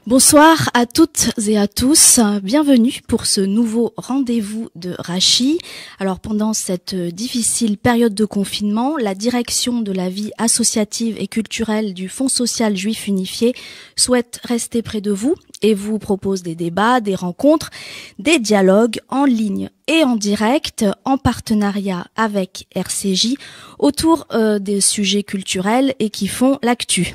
Bonsoir à toutes et à tous, bienvenue pour ce nouveau rendez-vous de Rachi. Alors pendant cette difficile période de confinement, la direction de la vie associative et culturelle du Fonds social juif unifié souhaite rester près de vous et vous propose des débats, des rencontres, des dialogues en ligne et en direct, en partenariat avec RCJ, autour des sujets culturels et qui font l'actu.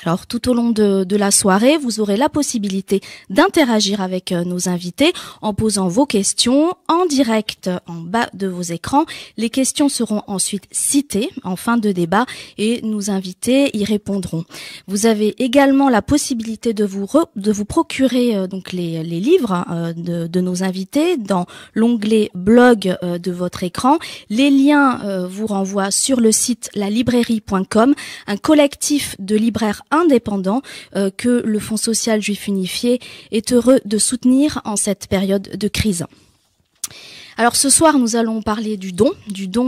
Alors, tout au long de la soirée, vous aurez la possibilité d'interagir avec nos invités en posant vos questions en direct en bas de vos écrans. Les questions seront ensuite citées en fin de débat et nos invités y répondront. Vous avez également la possibilité de vous procurer donc les livres de nos invités dans l'onglet blog de votre écran. Les liens vous renvoient sur le site lalibrairie.com, un collectif de libraires indépendant que le Fonds social juif unifié est heureux de soutenir en cette période de crise. Alors ce soir, nous allons parler du don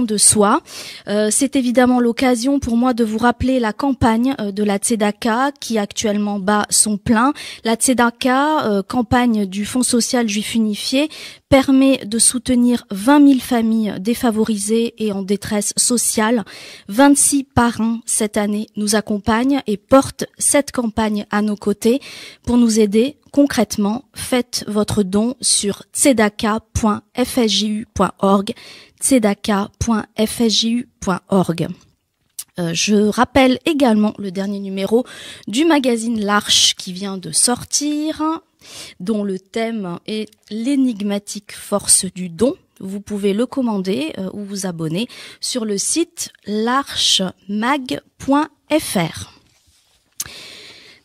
de soi. C'est évidemment l'occasion pour moi de vous rappeler la campagne de la Tzedaka qui actuellement bat son plein. La Tzedaka, campagne du Fonds social juif unifié, permet de soutenir 20 000 familles défavorisées et en détresse sociale. 26 parrains cette année nous accompagnent et portent cette campagne à nos côtés pour nous aider. Concrètement, faites votre don sur tzedaka.fsju.org, tzedaka.fsju.org. Je rappelle également le dernier numéro du magazine L'Arche qui vient de sortir, dont le thème est l'énigmatique force du don. Vous pouvez le commander ou vous abonner sur le site l'archemag.fr.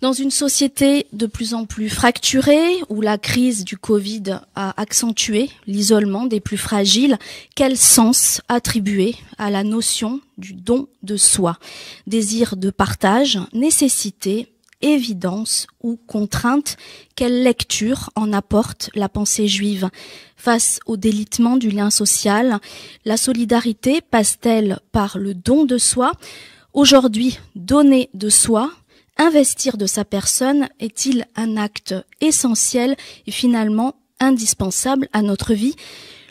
Dans une société de plus en plus fracturée, où la crise du Covid a accentué l'isolement des plus fragiles, quel sens attribuer à la notion du don de soi? Désir de partage, nécessité, évidence ou contrainte? Quelle lecture en apporte la pensée juive? Face au délitement du lien social, la solidarité passe-t-elle par le don de soi? Aujourd'hui, donner de soi, investir de sa personne est-il un acte essentiel et finalement indispensable à notre vie?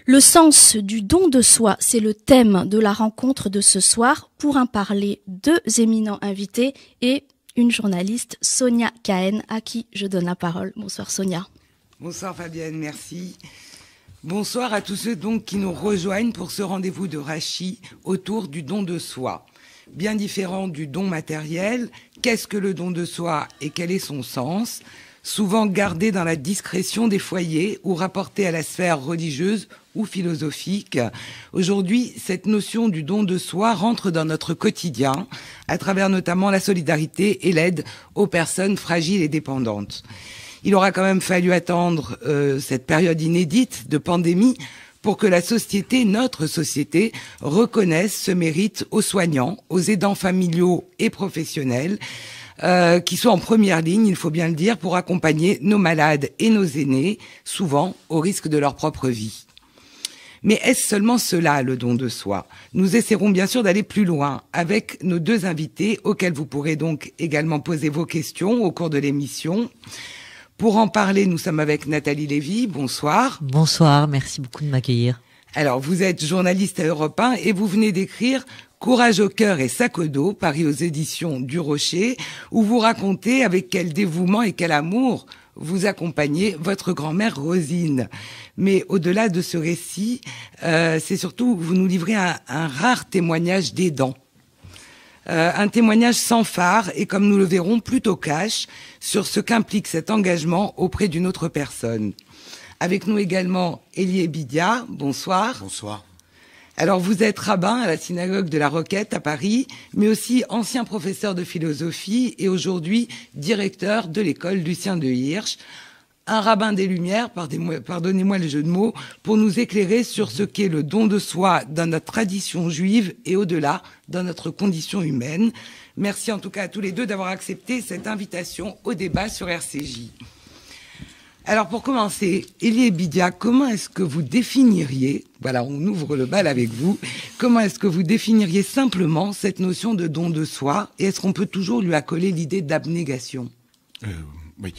Le sens du don de soi, c'est le thème de la rencontre de ce soir. Pour en parler, deux éminents invités et une journaliste, Sonia Cahen, à qui je donne la parole. Bonsoir Sonia. Bonsoir Fabienne, merci. Bonsoir à tous ceux donc qui nous rejoignent pour ce rendez-vous de Rachi autour du don de soi. Bien différent du don matériel, qu'est-ce que le don de soi et quel est son sens? Souvent gardé dans la discrétion des foyers ou rapporté à la sphère religieuse ou philosophique. Aujourd'hui, cette notion du don de soi rentre dans notre quotidien à travers notamment la solidarité et l'aide aux personnes fragiles et dépendantes. Il aura quand même fallu attendre cette période inédite de pandémie pour que la société, notre société, reconnaisse ce mérite aux soignants, aux aidants familiaux et professionnels, qui sont en première ligne, il faut bien le dire, pour accompagner nos malades et nos aînés, souvent au risque de leur propre vie. Mais est-ce seulement cela, le don de soi? Nous essaierons bien sûr d'aller plus loin avec nos deux invités, auxquels vous pourrez donc également poser vos questions au cours de l'émission. Pour en parler, nous sommes avec Nathalie Lévy. Bonsoir. Bonsoir, merci beaucoup de m'accueillir. Alors, vous êtes journaliste à Europe 1 et vous venez d'écrire Courage au cœur et sac au dos, paru aux éditions du Rocher, où vous racontez avec quel dévouement et quel amour vous accompagnez votre grand-mère Rosine. Mais au-delà de ce récit, c'est surtout vous nous livrez un rare témoignage d'aidant. Un témoignage sans phare et, comme nous le verrons, plutôt cash sur ce qu'implique cet engagement auprès d'une autre personne. Avec nous également Elie Bidia, bonsoir. Bonsoir. Alors vous êtes rabbin à la synagogue de la Roquette à Paris, mais aussi ancien professeur de philosophie et aujourd'hui directeur de l'école Lucien de Hirsch. Un rabbin des Lumières, pardonnez-moi le jeu de mots, pour nous éclairer sur ce qu'est le don de soi dans notre tradition juive et au-delà, dans notre condition humaine. Merci en tout cas à tous les deux d'avoir accepté cette invitation au débat sur RCJ. Alors pour commencer, Elie Bidia, comment est-ce que vous définiriez, voilà, on ouvre le bal avec vous, comment est-ce que vous définiriez simplement cette notion de don de soi et est-ce qu'on peut toujours lui accoler l'idée d'abnégation? Oui.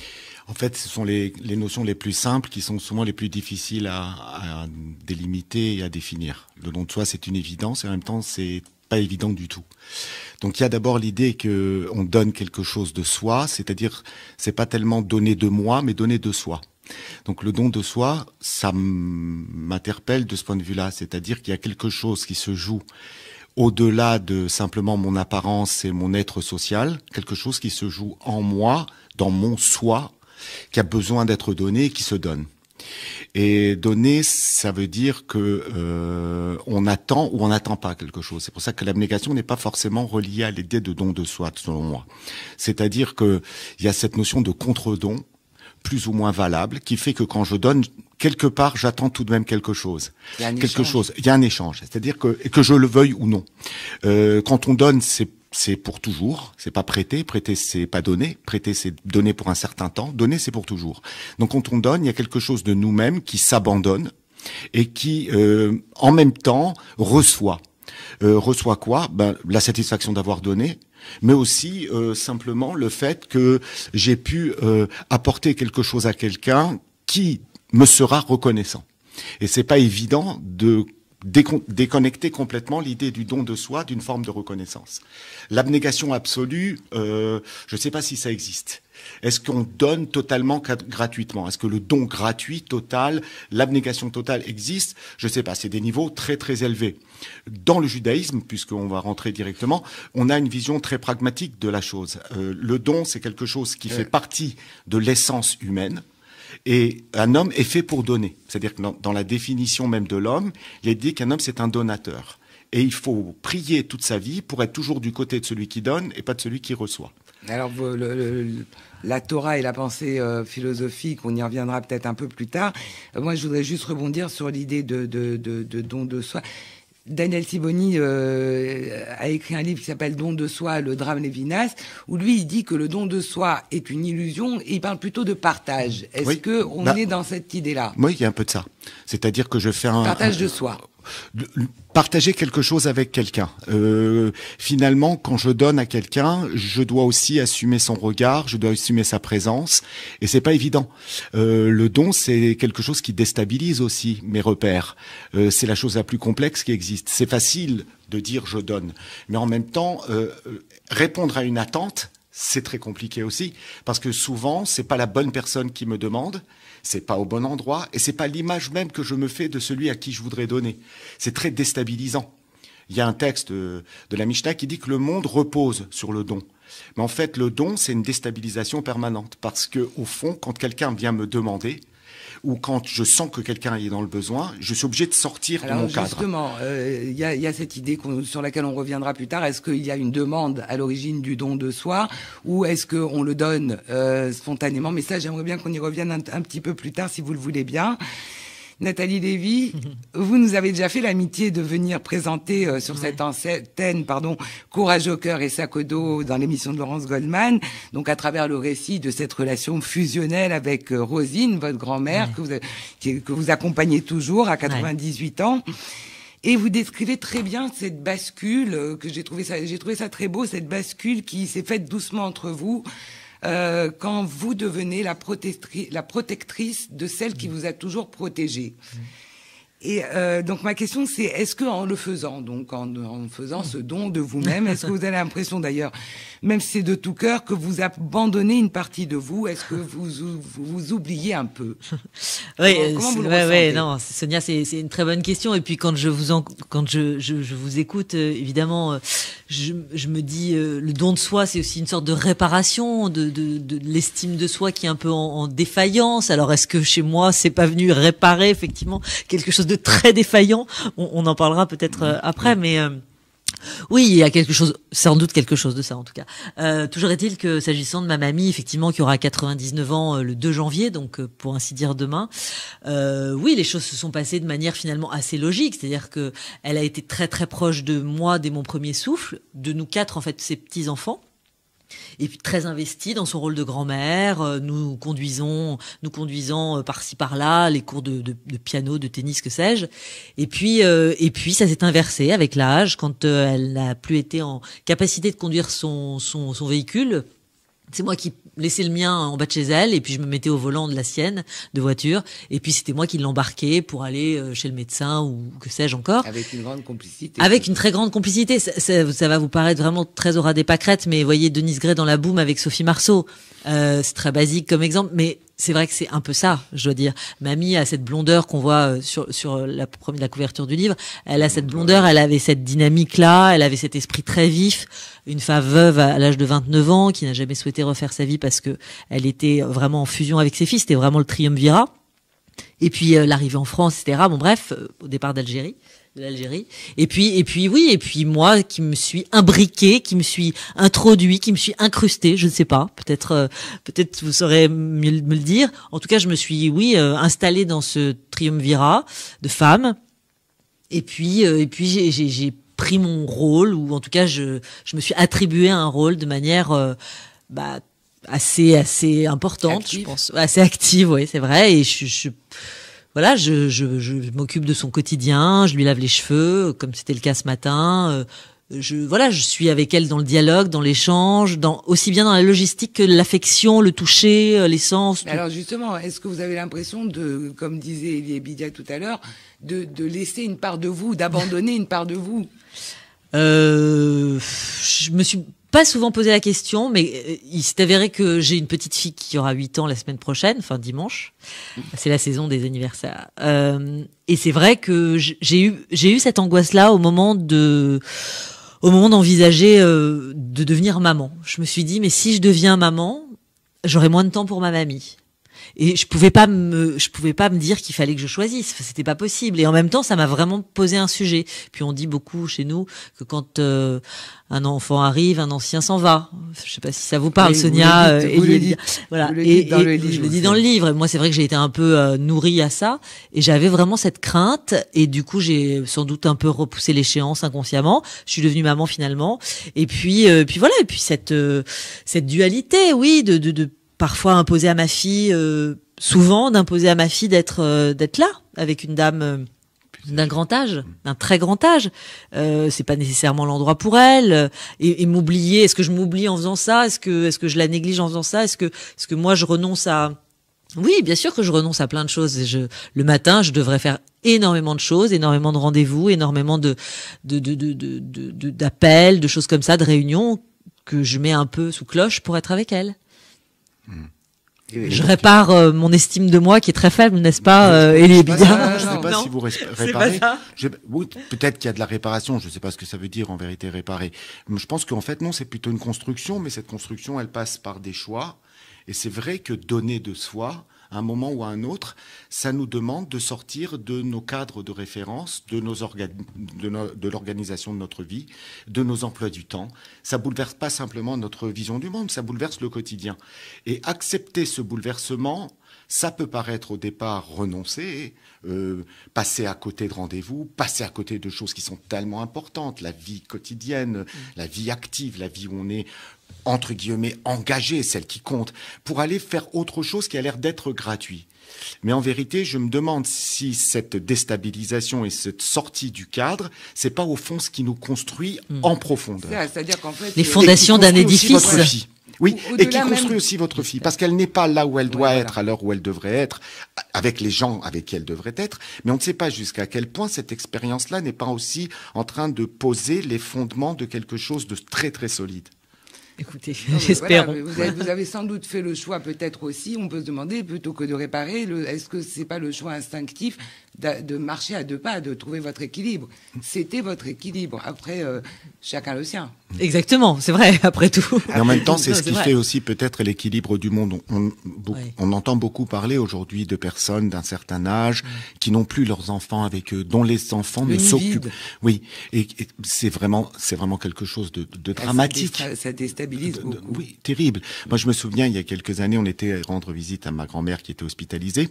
En fait, ce sont les notions les plus simples qui sont souvent les plus difficiles à délimiter et à définir. Le don de soi, c'est une évidence et en même temps, c'est pas évident du tout. Donc il y a d'abord l'idée que on donne quelque chose de soi, c'est-à-dire c'est pas tellement donner de moi, mais donner de soi. Donc le don de soi, ça m'interpelle de ce point de vue-là, c'est-à-dire qu'il y a quelque chose qui se joue au-delà de simplement mon apparence et mon être social, quelque chose qui se joue en moi, dans mon soi, qui a besoin d'être donné et qui se donne. Et donner, ça veut dire que on attend ou on n'attend pas quelque chose. C'est pour ça que l'abnégation n'est pas forcément reliée à l'idée de don de soi, selon moi. C'est-à-dire que il y a cette notion de contre-don, plus ou moins valable, qui fait que quand je donne, quelque part, j'attends tout de même quelque chose. Il y a un quelque échange. chose. Il y a un échange. C'est-à-dire que je le veuille ou non. Quand on donne, c'est pour toujours. C'est pas prêter. Prêter, c'est pas donner. Prêter, c'est donner pour un certain temps. Donner, c'est pour toujours. Donc, quand on donne, il y a quelque chose de nous-mêmes qui s'abandonne et qui, en même temps, reçoit. Reçoit quoi? La satisfaction d'avoir donné, mais aussi simplement le fait que j'ai pu apporter quelque chose à quelqu'un qui me sera reconnaissant. Et c'est pas évident de déconnecter complètement l'idée du don de soi d'une forme de reconnaissance. L'abnégation absolue, je ne sais pas si ça existe. Est-ce qu'on donne totalement gratuitement? Est-ce que le don gratuit total, l'abnégation totale existe? Je ne sais pas, c'est des niveaux très très élevés. Dans le judaïsme, puisqu'on va rentrer directement, on a une vision très pragmatique de la chose. Le don, c'est quelque chose qui fait partie de l'essence humaine. Et un homme est fait pour donner. C'est-à-dire que dans la définition même de l'homme, il est dit qu'un homme, c'est un donateur. Et il faut prier toute sa vie pour être toujours du côté de celui qui donne et pas de celui qui reçoit. Alors, la Torah et la pensée philosophique, on y reviendra peut-être un peu plus tard. Moi, je voudrais juste rebondir sur l'idée de don de soi. Daniel Siboni a écrit un livre qui s'appelle Don de soi, le drame Lévinas, où lui, il dit que le don de soi est une illusion et il parle plutôt de partage. Est-ce que on est dans cette idée-là? Oui, il y a un peu de ça. C'est-à-dire que je fais partage de soi. Partager quelque chose avec quelqu'un. Finalement, quand je donne à quelqu'un, je dois aussi assumer son regard, je dois assumer sa présence, et c'est pas évident. Le don, c'est quelque chose qui déstabilise aussi mes repères. C'est la chose la plus complexe qui existe. C'est facile de dire je donne, mais en même temps, répondre à une attente, c'est très compliqué aussi, parce que souvent, c'est pas la bonne personne qui me demande. C'est pas au bon endroit et c'est pas l'image même que je me fais de celui à qui je voudrais donner. C'est très déstabilisant. Il y a un texte de la Mishnah qui dit que le monde repose sur le don. Mais en fait, le don, c'est une déstabilisation permanente parce que, au fond, quand quelqu'un vient me demander ou quand je sens que quelqu'un est dans le besoin, je suis obligé de sortir de mon cadre. Justement, il y a cette idée sur laquelle on reviendra plus tard. Est-ce qu'il y a une demande à l'origine du don de soi ou est-ce qu'on le donne spontanément? Mais ça, j'aimerais bien qu'on y revienne un petit peu plus tard, si vous le voulez bien. Nathalie Lévy, vous nous avez déjà fait l'amitié de venir présenter sur cette antenne, Courage au cœur et sac au dos dans l'émission de Laurence Goldman, donc à travers le récit de cette relation fusionnelle avec Rosine, votre grand-mère, que vous accompagnez toujours à 98 ans. Et vous décrivez très bien cette bascule que j'ai trouvé ça très beau, cette bascule qui s'est faite doucement entre vous. Quand vous devenez la protectrice de celle qui vous a toujours protégé. Et donc ma question c'est, est-ce que en le faisant, donc en faisant ce don de vous-même, est-ce que vous avez l'impression d'ailleurs, même si c'est de tout cœur, que vous abandonnez une partie de vous? Est-ce que vous oubliez un peu? Oui, comment vous le ressentez? non, Sonia, c'est une très bonne question. Et puis quand je vous écoute, évidemment, je me dis, le don de soi, c'est aussi une sorte de réparation de l'estime de soi qui est un peu en défaillance. Alors est-ce que chez moi, c'est pas venu réparer effectivement quelque chose de très défaillant? On en parlera peut-être après, mais oui, il y a sans doute quelque chose de ça en tout cas. Toujours est-il que s'agissant de ma mamie, effectivement, qui aura 99 ans le 2 janvier, donc pour ainsi dire demain, oui, les choses se sont passées de manière finalement assez logique, c'est-à-dire que elle a été très très proche de moi dès mon premier souffle, de nous quatre en fait, ses petits-enfants. Et puis très investie dans son rôle de grand-mère, nous conduisant par-ci par-là, les cours de piano, de tennis, que sais-je. Et puis ça s'est inversé avec l'âge, quand elle n'a plus été en capacité de conduire son véhicule. C'est moi qui laissais le mien en bas de chez elle et puis je me mettais au volant de la sienne de voiture et puis c'était moi qui l'embarquais pour aller chez le médecin ou que sais-je encore. Avec une grande complicité. Avec une très grande complicité. Ça va vous paraître vraiment très aura des pâquerettes, mais voyez Denise Gray dans La Boum avec Sophie Marceau. C'est très basique comme exemple, mais c'est vrai que c'est un peu ça, je dois dire. Mamie a cette blondeur qu'on voit sur la couverture du livre. Elle a cette blondeur, elle avait cette dynamique-là, elle avait cet esprit très vif. Une femme veuve à l'âge de 29 ans qui n'a jamais souhaité refaire sa vie parce que elle était vraiment en fusion avec ses fils. C'était vraiment le triumvirat. Et puis l'arrivée en France, etc. Bon bref, au départ de l'Algérie. Et puis moi qui me suis imbriqué, qui me suis introduit, qui me suis incrusté, je ne sais pas, peut-être vous saurez mieux me le dire. En tout cas, je me suis installé dans ce triumvirat de femmes. Et puis j'ai pris mon rôle, ou en tout cas je me suis attribué un rôle de manière assez importante, active. Je pense, assez active, oui, c'est vrai. Et je m'occupe de son quotidien, je lui lave les cheveux, comme c'était le cas ce matin. Je suis avec elle dans le dialogue, dans l'échange, aussi bien dans la logistique que l'affection, le toucher, les sens. Mais alors justement, est-ce que vous avez l'impression de, comme disait Elie Bidia tout à l'heure, de laisser une part de vous, d'abandonner une part de vous? Je me suis pas souvent posé la question, mais il s'est avéré que j'ai une petite fille qui aura 8 ans la semaine prochaine, enfin dimanche. C'est la saison des anniversaires. Et c'est vrai que j'ai eu cette angoisse-là au moment d'envisager de devenir maman. Je me suis dit, mais si je deviens maman, j'aurai moins de temps pour ma mamie. Et je pouvais pas me dire qu'il fallait que je choisisse. Enfin, c'était pas possible. Et en même temps, ça m'a vraiment posé un sujet. Puis on dit beaucoup chez nous que quand un enfant arrive, un ancien s'en va. Je sais pas si ça vous parle, oui, Sonia. Vous le dites, voilà. Vous le dites dans le livre. Je le dis dans le livre. Et moi, c'est vrai que j'ai été un peu nourrie à ça. Et j'avais vraiment cette crainte. Et du coup, j'ai sans doute un peu repoussé l'échéance inconsciemment. Je suis devenue maman finalement. Et puis voilà. Et puis cette dualité, oui, de parfois imposer à ma fille, souvent d'imposer à ma fille d'être là avec une dame d'un grand âge, d'un très grand âge. C'est pas nécessairement l'endroit pour elle. Et m'oublier. Est-ce que je m'oublie en faisant ça? Est-ce que je la néglige en faisant ça? Est-ce que moi je renonce à... Oui, bien sûr que je renonce à plein de choses. Le matin, je devrais faire énormément de choses, énormément de rendez-vous, énormément d'appels, de choses comme ça, de réunions que je mets un peu sous cloche pour être avec elle. Je répare mon estime de moi qui est très faible, n'est-ce pas, Elie Bidia? Je ne sais pas si vous réparez. Oui, peut-être qu'il y a de la réparation, je ne sais pas ce que ça veut dire en vérité réparer. Mais je pense qu'en fait non, c'est plutôt une construction, mais cette construction elle passe par des choix. Et c'est vrai que donner de soi, à un moment ou à un autre, ça nous demande de sortir de nos cadres de référence, de l'organisation de notre vie, de nos emplois du temps. Ça bouleverse pas simplement notre vision du monde, ça bouleverse le quotidien. Et accepter ce bouleversement, ça peut paraître au départ renoncer, passer à côté de rendez-vous, passer à côté de choses qui sont tellement importantes, la vie quotidienne, la vie active, la vie où on est entre guillemets engagé, celle qui compte, pour aller faire autre chose qui a l'air d'être gratuit. Mais en vérité, je me demande si cette déstabilisation et cette sortie du cadre, c'est pas au fond ce qui nous construit en profondeur. C'est-à-dire qu'en fait, les fondations d'un édifice. Oui, et qui construit aussi votre fille, parce qu'elle n'est pas là où elle doit être, à l'heure où elle devrait être, avec les gens avec qui elle devrait être, mais on ne sait pas jusqu'à quel point cette expérience-là n'est pas aussi en train de poser les fondements de quelque chose de très très solide. Écoutez, j'espère. Voilà, vous avez sans doute fait le choix, peut-être aussi, on peut se demander, plutôt que de réparer, est-ce que c'est pas le choix instinctif de marcher à deux pas, de trouver votre équilibre? C'était votre équilibre. Après, chacun le sien. Exactement, c'est vrai, après tout. Et en même temps, c'est ce qui fait aussi peut-être l'équilibre du monde. On entend beaucoup parler aujourd'hui de personnes d'un certain âge qui n'ont plus leurs enfants avec eux, dont les enfants ne s'occupent. Oui, et c'est vraiment quelque chose de dramatique. Ça déstabilise beaucoup. Oui, terrible. Moi, je me souviens, il y a quelques années, on était rendre visite à ma grand-mère qui était hospitalisée.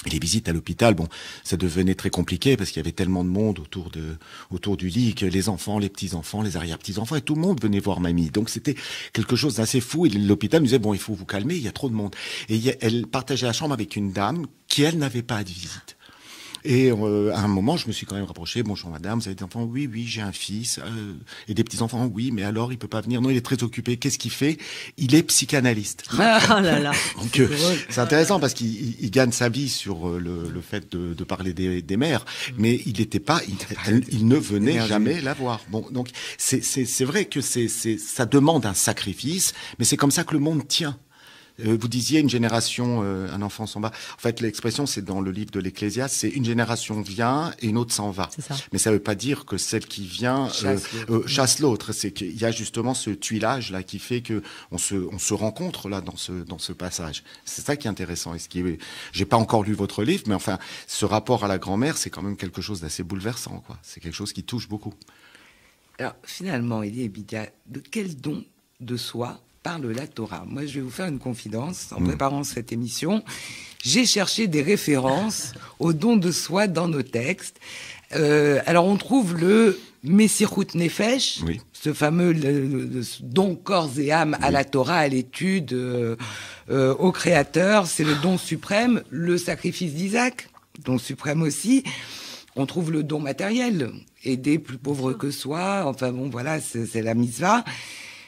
Et les visites à l'hôpital, bon, ça devenait très compliqué parce qu'il y avait tellement de monde autour du lit que les enfants, les petits-enfants, les arrière-petits-enfants et tout le monde venait voir mamie. Donc c'était quelque chose d'assez fou et l'hôpital nous disait bon, il faut vous calmer, il y a trop de monde. Et elle partageait la chambre avec une dame qui elle n'avait pas de visite. Et à un moment, je me suis quand même rapproché. Bonjour madame, vous avez des enfants? Oui, oui, j'ai un fils. Et des petits-enfants? Oui, mais alors il peut pas venir. Non, il est très occupé. Qu'est-ce qu'il fait? Il est psychanalyste. Ah là là. Donc c'est intéressant parce qu'il gagne sa vie sur le fait de parler des mères, mais il n'était pas, il ne venait jamais la voir. Bon, donc c'est vrai que ça demande un sacrifice, mais c'est comme ça que le monde tient. Vous disiez une génération, un enfant s'en va. En fait, l'expression, c'est dans le livre de l'Ecclésiaste, c'est une génération vient et une autre s'en va. C'est ça. Mais ça ne veut pas dire que celle qui vient chasse l'autre. C'est qu'il y a justement ce tuilage là qui fait que on se rencontre là dans ce passage. C'est ça qui est intéressant. J'ai pas encore lu votre livre, mais enfin, ce rapport à la grand-mère, c'est quand même quelque chose d'assez bouleversant, quoi. C'est quelque chose qui touche beaucoup. Alors, finalement, Elie Ebidia, de quel don de soi parle la Torah? Moi, je vais vous faire une confidence. En préparant cette émission, j'ai cherché des références au don de soi dans nos textes. Alors, on trouve le Messirut Nefesh, oui, ce fameux le don corps et âme à la Torah, à l'étude, au Créateur. C'est le don suprême. Le sacrifice d'Isaac, don suprême aussi. On trouve le don matériel, aider plus pauvres que soi. Enfin bon, voilà, c'est la mitzvah.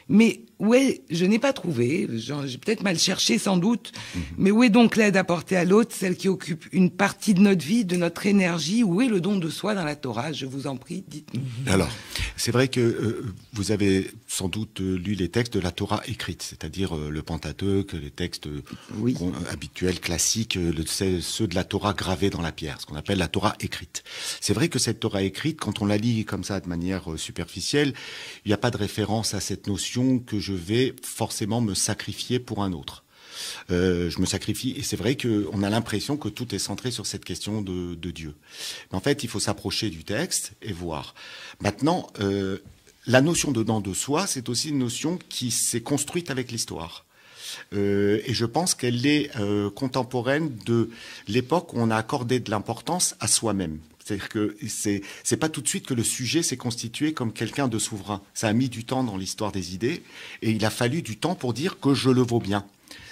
Mais ouais, je n'ai pas trouvé, j'ai peut-être mal cherché sans doute, mais où est donc l'aide apportée à l'autre, celle qui occupe une partie de notre vie, de notre énergie? Où est le don de soi dans la Torah? Je vous en prie, dites-nous. Alors, c'est vrai que vous avez sans doute lu les textes de la Torah écrite, c'est-à-dire le Pentateuque, les textes oui, habituels, classiques, ceux de la Torah gravés dans la pierre, ce qu'on appelle la Torah écrite. C'est vrai que cette Torah écrite, quand on la lit comme ça de manière superficielle, il n'y a pas de référence à cette notion que je vais forcément me sacrifier pour un autre. Je me sacrifie, et c'est vrai qu'on a l'impression que tout est centré sur cette question de Dieu. Mais en fait, il faut s'approcher du texte et voir. Maintenant, la notion de don de soi, c'est aussi une notion qui s'est construite avec l'histoire. Et je pense qu'elle est contemporaine de l'époque où on a accordé de l'importance à soi-même. C'est-à-dire que c'est pas tout de suite que le sujet s'est constitué comme quelqu'un de souverain. Ça a mis du temps dans l'histoire des idées, et il a fallu du temps pour dire que je le vaux bien.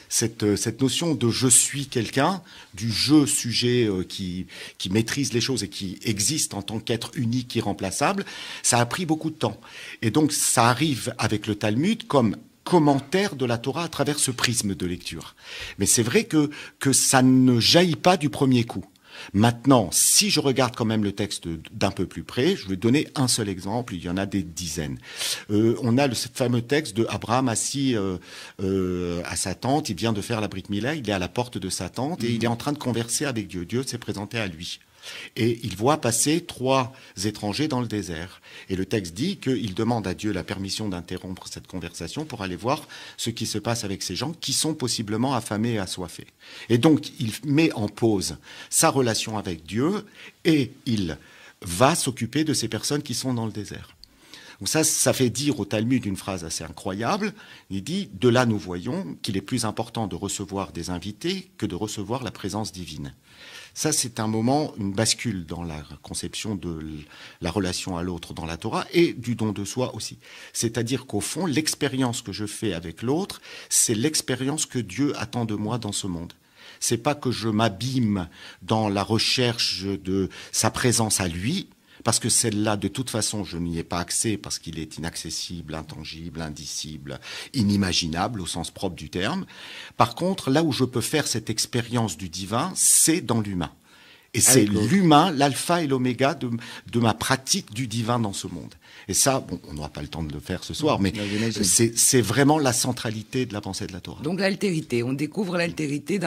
Cette notion de je suis quelqu'un, du je sujet qui maîtrise les choses et qui existe en tant qu'être unique, irremplaçable, ça a pris beaucoup de temps. Et donc ça arrive avec le Talmud comme commentaire de la Torah à travers ce prisme de lecture. Mais c'est vrai que ça ne jaillit pas du premier coup. Maintenant, si je regarde quand même le texte d'un peu plus près, je vais donner un seul exemple, il y en a des dizaines. On a le fameux texte de Abraham assis à sa tente, il vient de faire la Brit Mila, il est à la porte de sa tente et il est en train de converser avec Dieu. Dieu s'est présenté à lui. Et il voit passer 3 étrangers dans le désert. Et le texte dit qu'il demande à Dieu la permission d'interrompre cette conversation pour aller voir ce qui se passe avec ces gens qui sont possiblement affamés et assoiffés. Et donc, il met en pause sa relation avec Dieu et il va s'occuper de ces personnes qui sont dans le désert. Donc ça fait dire au Talmud une phrase assez incroyable. Il dit, de là nous voyons qu'il est plus important de recevoir des invités que de recevoir la présence divine. Ça, c'est un moment, une bascule dans la conception de la relation à l'autre dans la Torah et du don de soi aussi. C'est-à-dire qu'au fond, l'expérience que je fais avec l'autre, c'est l'expérience que Dieu attend de moi dans ce monde. C'est pas que je m'abîme dans la recherche de sa présence à lui, parce que celle-là, de toute façon, je n'y ai pas accès parce qu'il est inaccessible, intangible, indicible, inimaginable au sens propre du terme. Par contre, là où je peux faire cette expérience du divin, c'est dans l'humain. Et c'est l'humain, l'alpha et l'oméga de ma pratique du divin dans ce monde. Et ça, bon, on n'aura pas le temps de le faire ce soir, mais c'est vraiment la centralité de la pensée de la Torah. Donc l'altérité, on découvre l'altérité,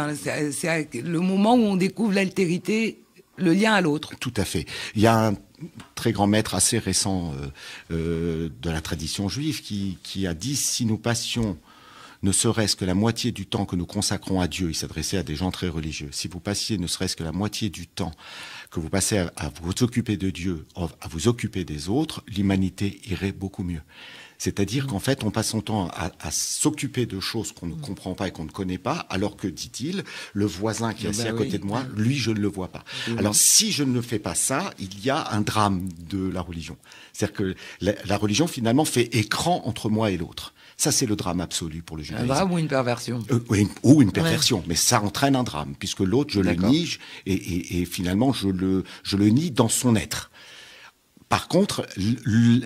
c'est le moment où on découvre l'altérité, le lien à l'autre. Tout à fait. Il y a un très grand maître assez récent de la tradition juive qui a dit « Si nous passions ne serait-ce que la moitié du temps que nous consacrons à Dieu », il s'adressait à des gens très religieux, « si vous passiez ne serait-ce que la moitié du temps que vous passez à vous occuper de Dieu, à vous occuper des autres, l'humanité irait beaucoup mieux. » C'est-à-dire qu'en fait, on passe son temps à s'occuper de choses qu'on ne comprend pas et qu'on ne connaît pas, alors que, dit-il, le voisin qui est assis à côté de moi, lui, je ne le vois pas. Alors, si je ne fais pas ça, il y a un drame de la religion. C'est-à-dire que la religion, finalement, fait écran entre moi et l'autre. Ça, c'est le drame absolu pour le Un judaïsme. drame ou une perversion? Oui, ou une perversion, mais ça entraîne un drame, puisque l'autre, je le D'accord. nie, et finalement, je le nie dans son être. Par contre,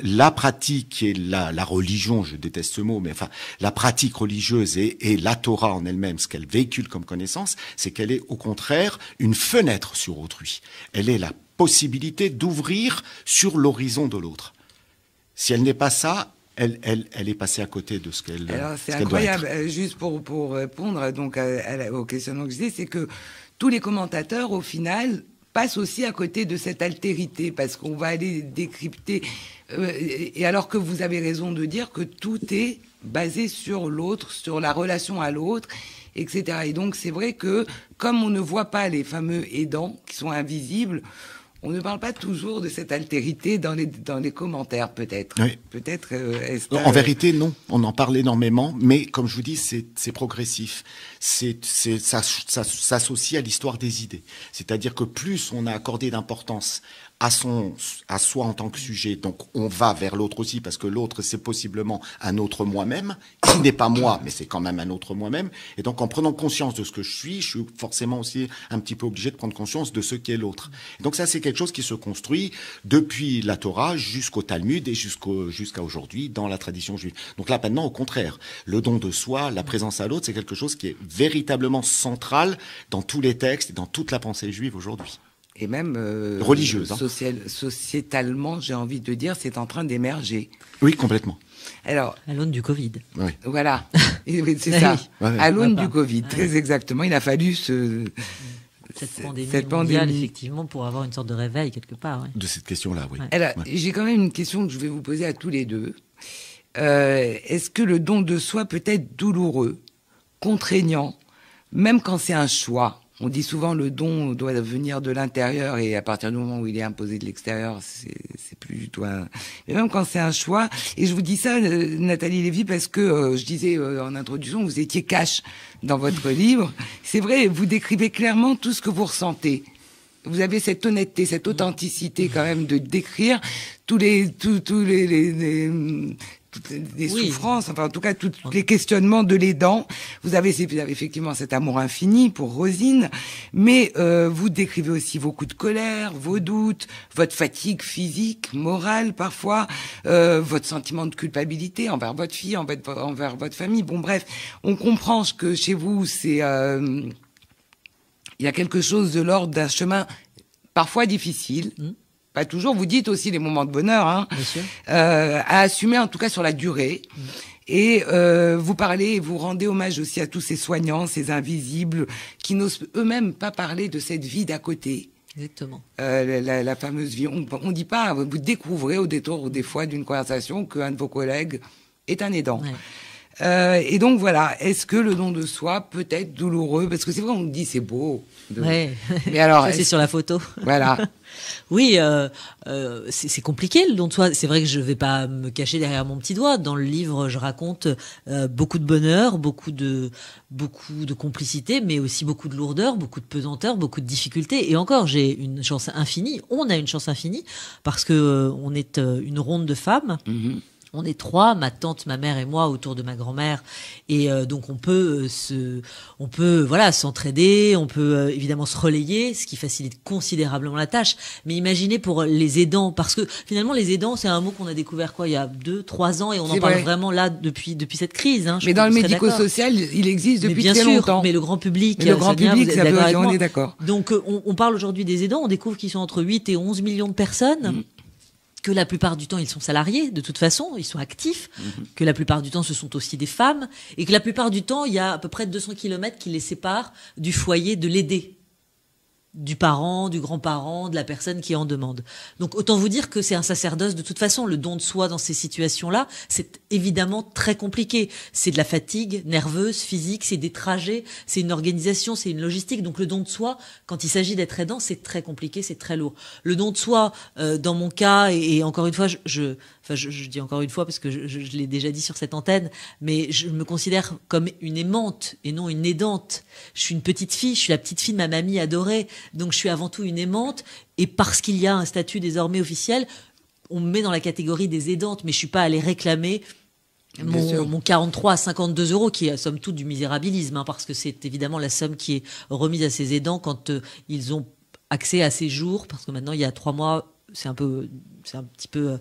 la pratique et la religion, je déteste ce mot, mais enfin, la pratique religieuse et la Torah en elle-même, ce qu'elle véhicule comme connaissance, c'est qu'elle est au contraire une fenêtre sur autrui. Elle est la possibilité d'ouvrir sur l'horizon de l'autre. Si elle n'est pas ça, elle est passée à côté de ce qu'elle Alors, c'est ce qu'elle doit incroyable. être. Juste pour répondre donc au questionnement que je disais, c'est que tous les commentateurs, au final, passent aussi à côté de cette altérité, parce qu'on va aller décrypter. Et alors que vous avez raison de dire que tout est basé sur l'autre, sur la relation à l'autre, etc. Et donc, c'est vrai que, comme on ne voit pas les fameux aidants, qui sont invisibles, on ne parle pas toujours de cette altérité dans les commentaires, peut-être. Oui. Peut-être. En vérité, non. On en parle énormément, mais comme je vous dis, c'est progressif. Ça s'associe à l'histoire des idées. C'est-à-dire que plus on a accordé d'importance à soi en tant que sujet, donc on va vers l'autre aussi, parce que l'autre, c'est possiblement un autre moi-même, qui n'est pas moi, mais c'est quand même un autre moi-même. Et donc, en prenant conscience de ce que je suis forcément aussi un petit peu obligé de prendre conscience de ce qu'est l'autre. Et donc ça, c'est quelque chose qui se construit depuis la Torah jusqu'au Talmud et jusqu'à aujourd'hui dans la tradition juive. Donc là, maintenant, au contraire, le don de soi, la présence à l'autre, c'est quelque chose qui est véritablement central dans tous les textes et dans toute la pensée juive aujourd'hui. Et même religieuse, sociétalement, j'ai envie de dire, c'est en train d'émerger. Oui, complètement. Alors, À l'aune du Covid. Oui. voilà, c'est ça. Oui. À l'aune Ouais, du Covid, très exactement. Il a fallu Cette pandémie mondiale, effectivement, pour avoir une sorte de réveil quelque part. Ouais. De cette question-là, oui. Ouais. Alors, Ouais. j'ai quand même une question que je vais vous poser à tous les deux. Est-ce que le don de soi peut être douloureux, contraignant, même quand c'est un choix? On dit souvent le don doit venir de l'intérieur et à partir du moment où il est imposé de l'extérieur, c'est plus du tout un... Mais même quand c'est un choix, et je vous dis ça, Nathalie Lévy, parce que je disais en introduction, vous étiez cash dans votre livre. C'est vrai, vous décrivez clairement tout ce que vous ressentez. Vous avez cette honnêteté, cette authenticité quand même de décrire toutes les Oui. souffrances, enfin en tout cas tous les questionnements de l'aidant. Vous avez effectivement cet amour infini pour Rosine, mais vous décrivez aussi vos coups de colère, vos doutes, votre fatigue physique, morale parfois, votre sentiment de culpabilité envers votre fille, envers votre famille. Bon bref, on comprend que chez vous c'est il y a quelque chose de l'ordre d'un chemin parfois difficile. Pas toujours, vous dites aussi les moments de bonheur, hein, Bien sûr. à assumer en tout cas sur la durée. Et vous parlez et vous rendez hommage aussi à tous ces soignants, ces invisibles, qui n'osent eux-mêmes pas parler de cette vie d'à côté. Exactement. La fameuse vie. On dit pas, vous découvrez au détour des fois d'une conversation qu'un de vos collègues est un aidant. Ouais. Et donc voilà, est-ce que le don de soi peut être douloureux? Parce que c'est vrai, on dit c'est beau. Ouais. Mais alors, Ça, c'est sur la photo. voilà. Oui, c'est compliqué le don de soi. C'est vrai que je vais pas me cacher derrière mon petit doigt. Dans le livre, je raconte beaucoup de bonheur, beaucoup de complicité, mais aussi beaucoup de lourdeur, beaucoup de pesanteur, beaucoup de difficultés. Et encore, j'ai une chance infinie. On a une chance infinie parce que on est une ronde de femmes. Mhm. On est trois, ma tante, ma mère et moi, autour de ma grand-mère, et donc on peut voilà s'entraider, on peut évidemment se relayer, ce qui facilite considérablement la tâche. Mais imaginez pour les aidants, parce que finalement les aidants, c'est un mot qu'on a découvert il y a 2-3 ans, et on en C'est parle vrai. vraiment là depuis cette crise. Hein, Mais dans le vous serez d'accord. médico-social, il existe Mais depuis bien très sûr, longtemps. mais le grand public, Mais le grand Sonia, public, vous ça êtes peut, d'accord avec on moi. est d'accord. Donc on parle aujourd'hui des aidants, on découvre qu'ils sont entre 8 et 11 millions de personnes. Que la plupart du temps, ils sont salariés, de toute façon, ils sont actifs, que la plupart du temps, ce sont aussi des femmes, et que la plupart du temps, il y a à peu près 200 kilomètres qui les séparent du foyer de l'aidé, du parent, du grand-parent, de la personne qui en demande. Donc autant vous dire que c'est un sacerdoce de toute façon. Le don de soi dans ces situations-là, c'est évidemment très compliqué. C'est de la fatigue nerveuse, physique, c'est des trajets, c'est une organisation, c'est une logistique. Donc le don de soi, quand il s'agit d'être aidant, c'est très compliqué, c'est très lourd. Le don de soi, dans mon cas, et encore une fois, je dis encore une fois parce que je l'ai déjà dit sur cette antenne, mais je me considère comme une aimante et non une aidante. Je suis une petite fille, je suis la petite fille de ma mamie adorée, donc je suis avant tout une aimante, et parce qu'il y a un statut désormais officiel, on me met dans la catégorie des aidantes, mais je suis pas allée réclamer mon 43 à 52 euros, qui est somme toute du misérabilisme, parce que c'est évidemment la somme qui est remise à ces aidants quand ils ont accès à ces jours, parce que maintenant il y a 3 mois, c'est un petit peu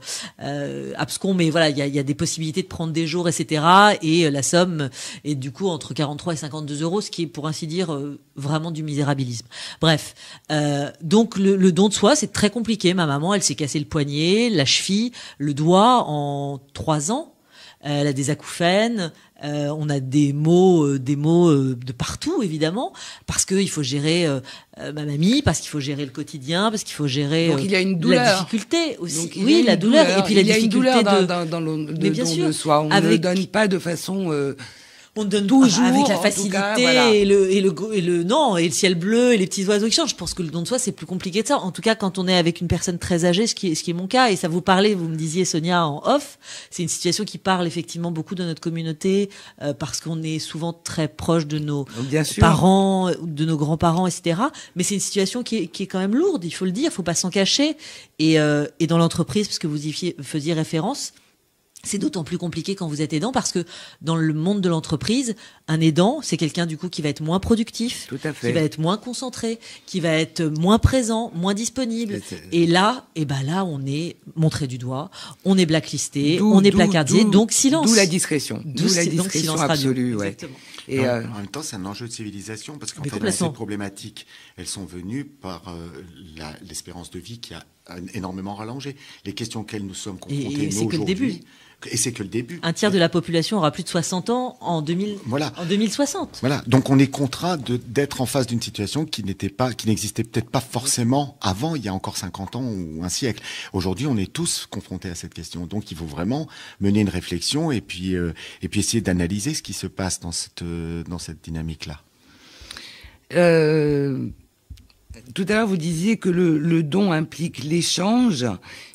abscon, mais voilà, il y a des possibilités de prendre des jours, etc. Et la somme est du coup entre 43 et 52 euros, ce qui est pour ainsi dire vraiment du misérabilisme. Bref, donc le don de soi, c'est très compliqué. Ma maman, elle s'est cassé le poignet, la cheville, le doigt en 3 ans. Elle a des acouphènes, on a des mots de partout évidemment, parce qu'il faut gérer ma mamie, parce qu'il faut gérer le quotidien, parce qu'il faut gérer donc il y a une douleur. La difficulté aussi. Donc, oui, la douleur et puis la difficulté dans le don de soi. On ne donne pas de façon on donne toujours avec la facilité cas, voilà. et le ciel bleu et les petits oiseaux qui chantent. Je pense que le don de soi c'est plus compliqué que ça. En tout cas, quand on est avec une personne très âgée, ce qui est mon cas, et ça vous parlait, vous me disiez Sonia en off, c'est une situation qui parle effectivement beaucoup de notre communauté parce qu'on est souvent très proche de nos parents, de nos grands-parents, etc. Mais c'est une situation qui est quand même lourde. Il faut le dire, il faut pas s'en cacher. Et dans l'entreprise, parce que vous y faisiez référence. C'est d'autant plus compliqué quand vous êtes aidant parce que dans le monde de l'entreprise, un aidant, c'est quelqu'un du coup qui va être moins productif, qui va être moins concentré, qui va être moins présent, moins disponible. Et là, on est montré du doigt, on est blacklisté, on est placardé, donc silence. D'où la discrétion. D'où la discrétion absolue, ouais. Et en même temps, c'est un enjeu de civilisation parce qu'en fait, ces problématiques, elles sont venues par l'espérance de vie qui a énormément rallongé. Les questions auxquelles nous sommes confrontés nous aujourd'hui. Et c'est que le début. Un tiers de la population aura plus de 60 ans en 2060. Voilà. Donc on est contraint d'être en face d'une situation qui n'existait peut-être pas forcément avant, il y a encore 50 ans ou un siècle. Aujourd'hui, on est tous confrontés à cette question. Donc il faut vraiment mener une réflexion et puis essayer d'analyser ce qui se passe dans cette dynamique-là. Tout à l'heure, vous disiez que le don implique l'échange.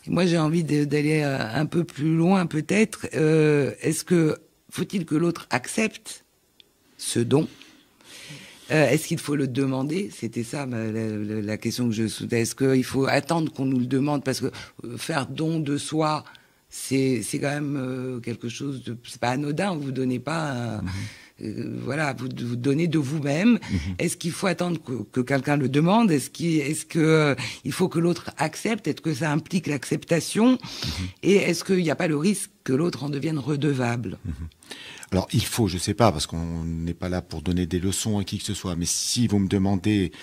Moi, j'ai envie d'aller un peu plus loin, peut-être. Faut-il que l'autre accepte ce don ? Est-ce qu'il faut le demander ? C'était ça la question que je soulevais. Est-ce qu'il faut attendre qu'on nous le demande ? Parce que faire don de soi, c'est quand même quelque chose de... C'est pas anodin, vous donnez pas... vous donnez de vous-même. Est-ce qu'il faut attendre que quelqu'un le demande ? Est-ce que il faut que l'autre accepte ? Est-ce que ça implique l'acceptation ? Et est-ce qu'il n'y a pas le risque que l'autre en devienne redevable ? Alors, il faut, je sais pas, parce qu'on n'est pas là pour donner des leçons à qui que ce soit, mais si vous me demandez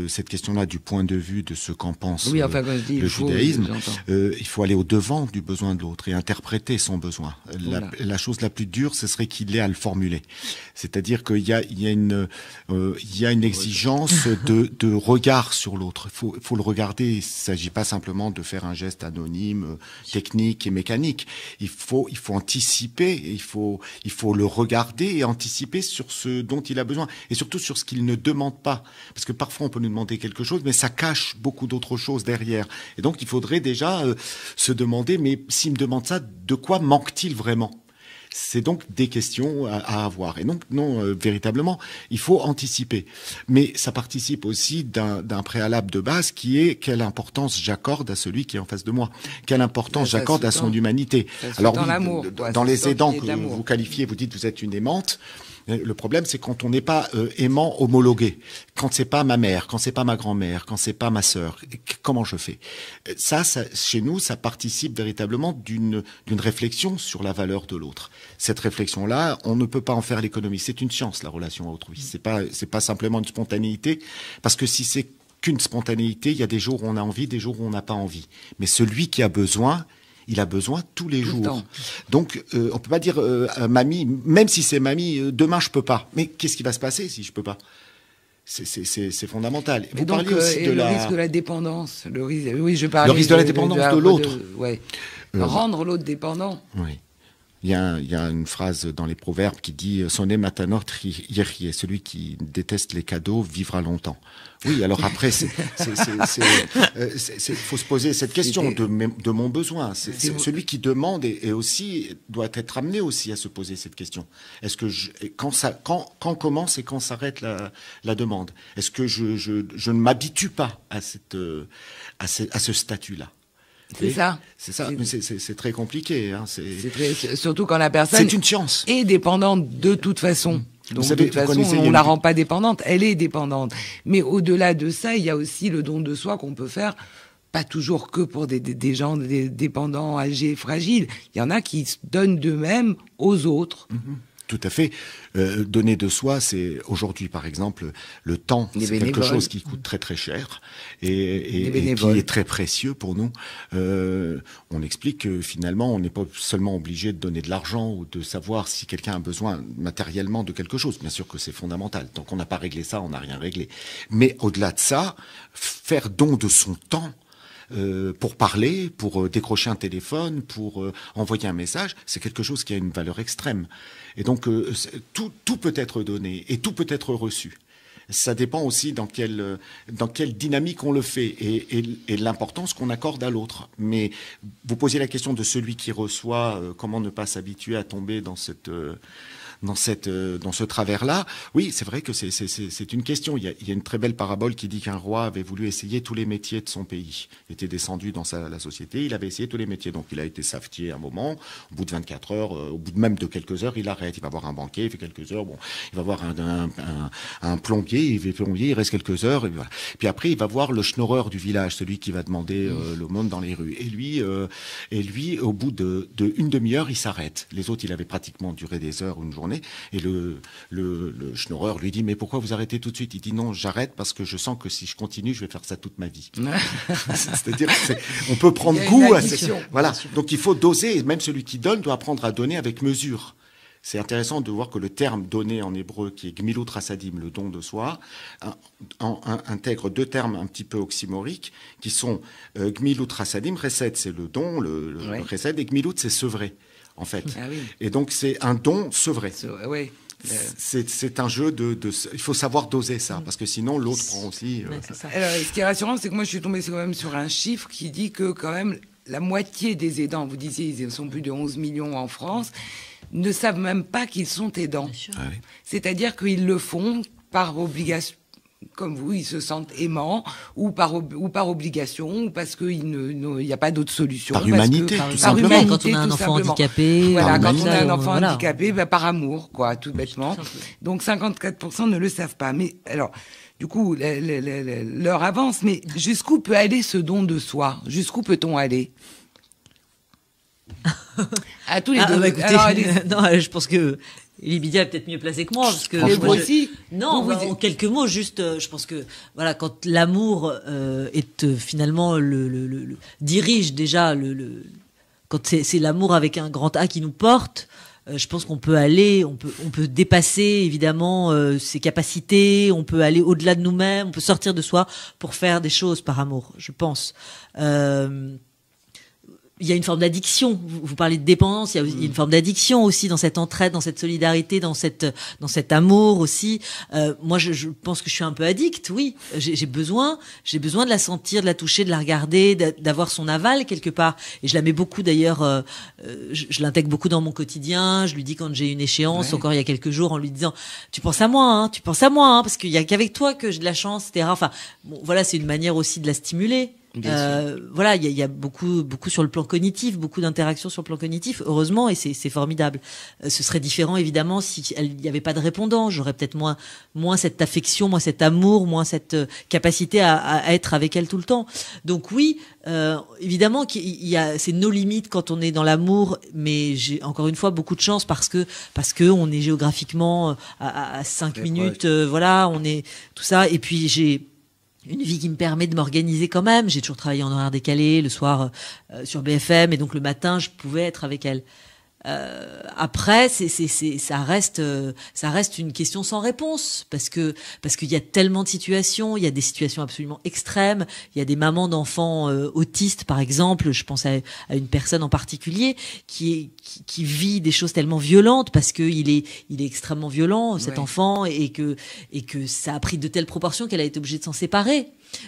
cette question-là du point de vue de ce qu'en pense le judaïsme, il faut aller au-devant du besoin de l'autre et interpréter son besoin. Voilà. La chose la plus dure, ce serait qu'il ait à le formuler. C'est-à-dire qu'il y a une exigence de regard sur l'autre. Il faut le regarder. Il s'agit pas simplement de faire un geste anonyme, technique et mécanique. Il faut anticiper, il faut le regarder et anticiper sur ce dont il a besoin et surtout sur ce qu'il ne demande pas. Parce que parfois on peut nous demander quelque chose, mais ça cache beaucoup d'autres choses derrière. Et donc il faudrait déjà se demander, mais s'il me demande ça, de quoi manque-t-il vraiment ? C'est donc des questions à avoir. Et donc, non, véritablement, il faut anticiper. Mais ça participe aussi d'un préalable de base qui est quelle importance j'accorde à celui qui est en face de moi. Quelle importance j'accorde à son humanité. Alors, dans les aidants que vous qualifiez, vous dites vous êtes une aimante. Le problème, c'est quand on n'est pas aimant homologué, quand c'est pas ma mère, quand c'est pas ma grand-mère, quand c'est pas ma sœur. Comment je fais ? Ça, chez nous, ça participe véritablement d'une réflexion sur la valeur de l'autre. Cette réflexion-là, on ne peut pas en faire l'économie. C'est une science, la relation à autrui. C'est pas simplement une spontanéité, parce que si c'est qu'une spontanéité, il y a des jours où on a envie, des jours où on n'a pas envie. Mais celui qui a besoin, il a besoin tous les jours. Donc, on peut pas dire mamie, même si c'est mamie, demain je peux pas. Mais qu'est-ce qui va se passer si je peux pas ? C'est fondamental. Vous parliez aussi de le risque de la dépendance. Oui, je parlais. Le risque de la dépendance de l'autre. Rendre l'autre dépendant. Oui. Il y a une phrase dans les proverbes qui dit « Sonne matanot yechye », celui qui déteste les cadeaux vivra longtemps. Oui, alors après, faut se poser cette question de mon besoin. Celui qui demande et aussi doit être amené aussi à se poser cette question. Est-ce que quand commence et quand s'arrête la demande? Est-ce que je ne m'habitue pas à ce statut-là? C'est ça. C'est ça. Mais c'est très compliqué. Hein. Surtout quand la personne c'est une chance. Est dépendante de toute façon. Donc, de toute façon, on la rend pas dépendante, elle est dépendante. Mais au-delà de ça, il y a aussi le don de soi qu'on peut faire, pas toujours que pour des gens dépendants, âgés, fragiles. Il y en a qui se donnent d'eux-mêmes aux autres. Tout à fait. Donner de soi, c'est aujourd'hui, par exemple, le temps, c'est quelque chose qui coûte très très cher et qui est très précieux pour nous. On explique que finalement, on n'est pas seulement obligé de donner de l'argent ou de savoir si quelqu'un a besoin matériellement de quelque chose. Bien sûr que c'est fondamental. Tant qu'on n'a pas réglé ça, on n'a rien réglé. Mais au-delà de ça, faire don de son temps, pour parler, pour décrocher un téléphone, pour envoyer un message, c'est quelque chose qui a une valeur extrême. Et donc tout peut être donné et tout peut être reçu. Ça dépend aussi dans quelle dynamique on le fait et l'importance qu'on accorde à l'autre. Mais vous posiez la question de celui qui reçoit, comment ne pas s'habituer à tomber dans ce travers-là. Oui, c'est vrai que c'est une question. Il y a une très belle parabole qui dit qu'un roi avait voulu essayer tous les métiers de son pays. Il était descendu dans la société, il avait essayé tous les métiers. Donc il a été savetier un moment, au bout de 24 heures, au bout même de quelques heures, il arrête. Il va voir un banquier, il fait quelques heures, il va voir un plombier, il reste quelques heures, et voilà. Puis après, il va voir le schnorreur du village, celui qui va demander l'aumône dans les rues. Et lui, au bout de une demi-heure, il s'arrête. Les autres, il avait pratiquement duré des heures, une journée. Et le schnorreur lui dit, mais pourquoi vous arrêtez tout de suite? Il dit, non, j'arrête parce que je sens que si je continue, je vais faire ça toute ma vie. C'est-à-dire, on peut prendre goût à cette... Voilà. Donc il faut doser. Même celui qui donne doit apprendre à donner avec mesure. C'est intéressant de voir que le terme donné en hébreu, qui est gmilut rasadim, le don de soi, intègre deux termes un petit peu oxymoriques, qui sont gmilut rasadim, chesed, c'est le don, le chesed, et gmilut, c'est sevrer. En fait. Ah oui. Et donc, c'est un don sevré. Oui. C'est un jeu il faut savoir doser ça, parce que sinon, l'autre prend aussi... Alors, ce qui est rassurant, c'est que moi, je suis tombée quand même sur un chiffre qui dit que, quand même, la moitié des aidants, vous disiez, ils sont plus de 11 millions en France, ne savent même pas qu'ils sont aidants. Ah oui. C'est-à-dire qu'ils le font par obligation, comme vous, ils se sentent aimants, ou par obligation, ou parce qu'il n'y a pas d'autre solution. Par humanité, tout simplement. Quand on a un enfant handicapé. Voilà, quand on a un enfant handicapé, par amour, quoi, tout bêtement. Donc 54% ne le savent pas. Mais alors, du coup, l'heure avance, mais jusqu'où peut aller ce don de soi? Jusqu'où peut-on aller? À tous les deux. Écoutez, alors, non, je pense que Lydia est peut-être mieux placée que moi, parce que vous aussi. Non, en quelques mots, juste, je pense que voilà, quand l'amour est finalement dirige déjà quand c'est l'amour avec un grand A qui nous porte. Je pense qu'on peut aller, on peut dépasser évidemment ses capacités, on peut aller au-delà de nous-mêmes, on peut sortir de soi pour faire des choses par amour, je pense. Il y a une forme d'addiction. Vous parlez de dépendance, il y a une forme d'addiction aussi dans cette entraide, dans cette solidarité, dans cet amour aussi. Moi, je pense que je suis un peu addict. Oui, j'ai besoin de la sentir, de la toucher, de la regarder, d'avoir son aval quelque part. Et je la mets beaucoup d'ailleurs. Je l'intègre beaucoup dans mon quotidien. Je lui dis quand j'ai une échéance, encore il y a quelques jours, en lui disant tu penses à moi, parce qu'il y a qu'avec toi que j'ai de la chance, etc. Enfin, bon, voilà, c'est une manière aussi de la stimuler. Voilà, il y a beaucoup sur le plan cognitif, beaucoup d'interactions sur le plan cognitif, heureusement, et c'est formidable. Ce serait différent évidemment si il y avait pas de répondant. J'aurais peut-être moins cette affection, moins cet amour, moins cette capacité à être avec elle tout le temps. Donc oui, évidemment c'est nos limites quand on est dans l'amour, mais j'ai encore une fois beaucoup de chance parce que on est géographiquement à 5 minutes, voilà, on est tout ça, et puis j'ai une vie qui me permet de m'organiser quand même. J'ai toujours travaillé en horaire décalé, le soir sur BFM, et donc le matin, je pouvais être avec elle. Après, ça reste une question sans réponse parce qu'il y a tellement de situations, il y a des situations absolument extrêmes, il y a des mamans d'enfants autistes par exemple, je pense à une personne en particulier qui vit des choses tellement violentes parce que il est extrêmement violent cet enfant et que ça a pris de telles proportions qu'elle a été obligée de s'en séparer.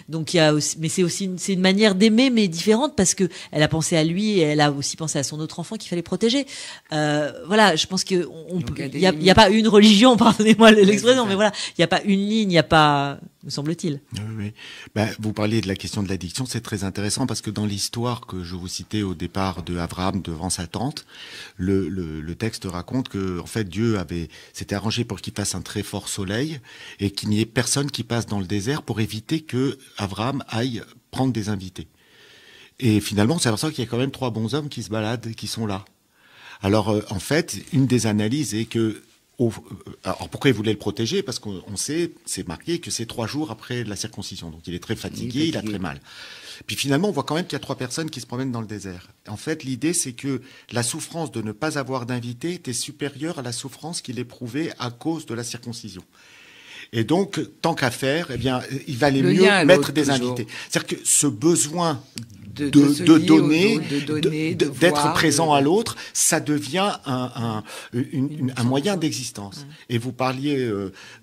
Donc il y a aussi, mais c'est une manière d'aimer mais différente parce que elle a pensé à lui et elle a aussi pensé à son autre enfant qu'il fallait protéger. Voilà, je pense que il y a pas une religion, pardonnez-moi l'expression, mais voilà, il y a pas une ligne, il y a pas, me semble-t-il. Oui, oui. Ben, vous parliez de la question de l'addiction, c'est très intéressant parce que dans l'histoire que je vous citais au départ de Abraham devant sa tante, le texte raconte que en fait Dieu s'était arrangé pour qu'il fasse un très fort soleil et qu'il n'y ait personne qui passe dans le désert pour éviter que Abraham aille prendre des invités. Et finalement, c'est pour ça qu'il y a quand même 3 bons hommes qui se baladent, qui sont là. Alors, en fait, une des analyses est que alors pourquoi il voulait le protéger? Parce qu'on sait, c'est marqué que c'est 3 jours après la circoncision. Donc il est très fatigué, il a très mal. Puis finalement, on voit quand même qu'il y a 3 personnes qui se promènent dans le désert. En fait, l'idée, c'est que la souffrance de ne pas avoir d'invité était supérieure à la souffrance qu'il éprouvait à cause de la circoncision. Et donc, tant qu'à faire, eh bien, il valait mieux mettre des invités. C'est-à-dire que ce besoin de donner, d'être présent à l'autre, ça devient un moyen d'existence. Et vous parliez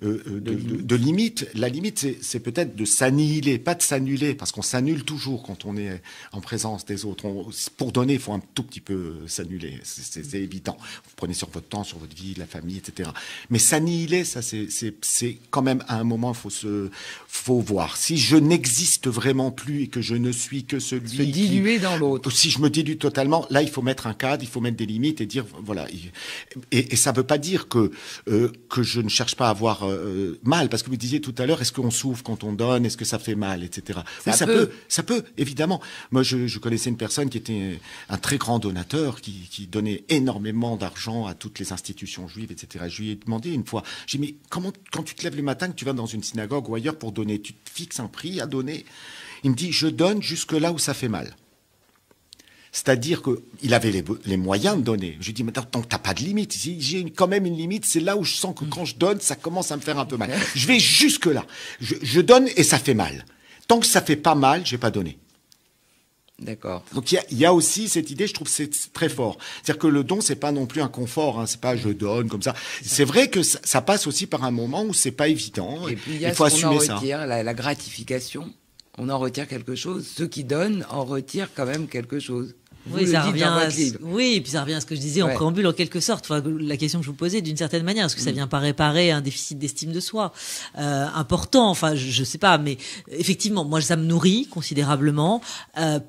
de limite. La limite, c'est peut-être de s'annihiler, pas de s'annuler, parce qu'on s'annule toujours quand on est en présence des autres. Pour donner, il faut un tout petit peu s'annuler. C'est évident. Vous prenez sur votre temps, sur votre vie, la famille, etc. Mais s'annihiler, ça, c'est quand même à un moment, faut voir. Si je n'existe vraiment plus et que je ne suis que celui se diluer dans l'autre. Si je me dilue totalement, là, il faut mettre un cadre, il faut mettre des limites et dire, voilà. Et ça ne veut pas dire que je ne cherche pas à avoir mal, parce que vous disiez tout à l'heure, est-ce qu'on souffre quand on donne, est-ce que ça fait mal, etc. Oui, ça peut, évidemment. Moi, je connaissais une personne qui était un très grand donateur, qui donnait énormément d'argent à toutes les institutions juives, etc. Je lui ai demandé une fois, j'ai dit, mais comment, quand tu te lèves le matin, que tu vas dans une synagogue ou ailleurs pour donner, tu te fixes un prix à donner? Il me dit, je donne jusque là où ça fait mal. C'est-à-dire qu'il avait les moyens de donner. Je lui dis, mais tant que tu n'as pas de limite, si j'ai quand même une limite, c'est là où je sens que quand je donne, ça commence à me faire un peu mal. Je vais jusque là. Je donne et ça fait mal. Tant que ça fait pas mal, je vais pas donner. D'accord. Donc il y a aussi cette idée, je trouve que c'est très fort. C'est-à-dire que le don, c'est pas non plus un confort, hein, c'est pas je donne comme ça. C'est vrai que ça passe aussi par un moment où c'est pas évident. Et puis il faut assumer ça. La gratification, on en retire quelque chose. Ceux qui donnent en retirent quand même quelque chose. Oui, ça revient oui, et puis ça revient à ce que je disais en préambule en quelque sorte. Enfin, la question que je vous posais d'une certaine manière, est-ce que ça vient pas réparer un déficit d'estime de soi important? Enfin, je sais pas, mais effectivement, moi ça me nourrit considérablement.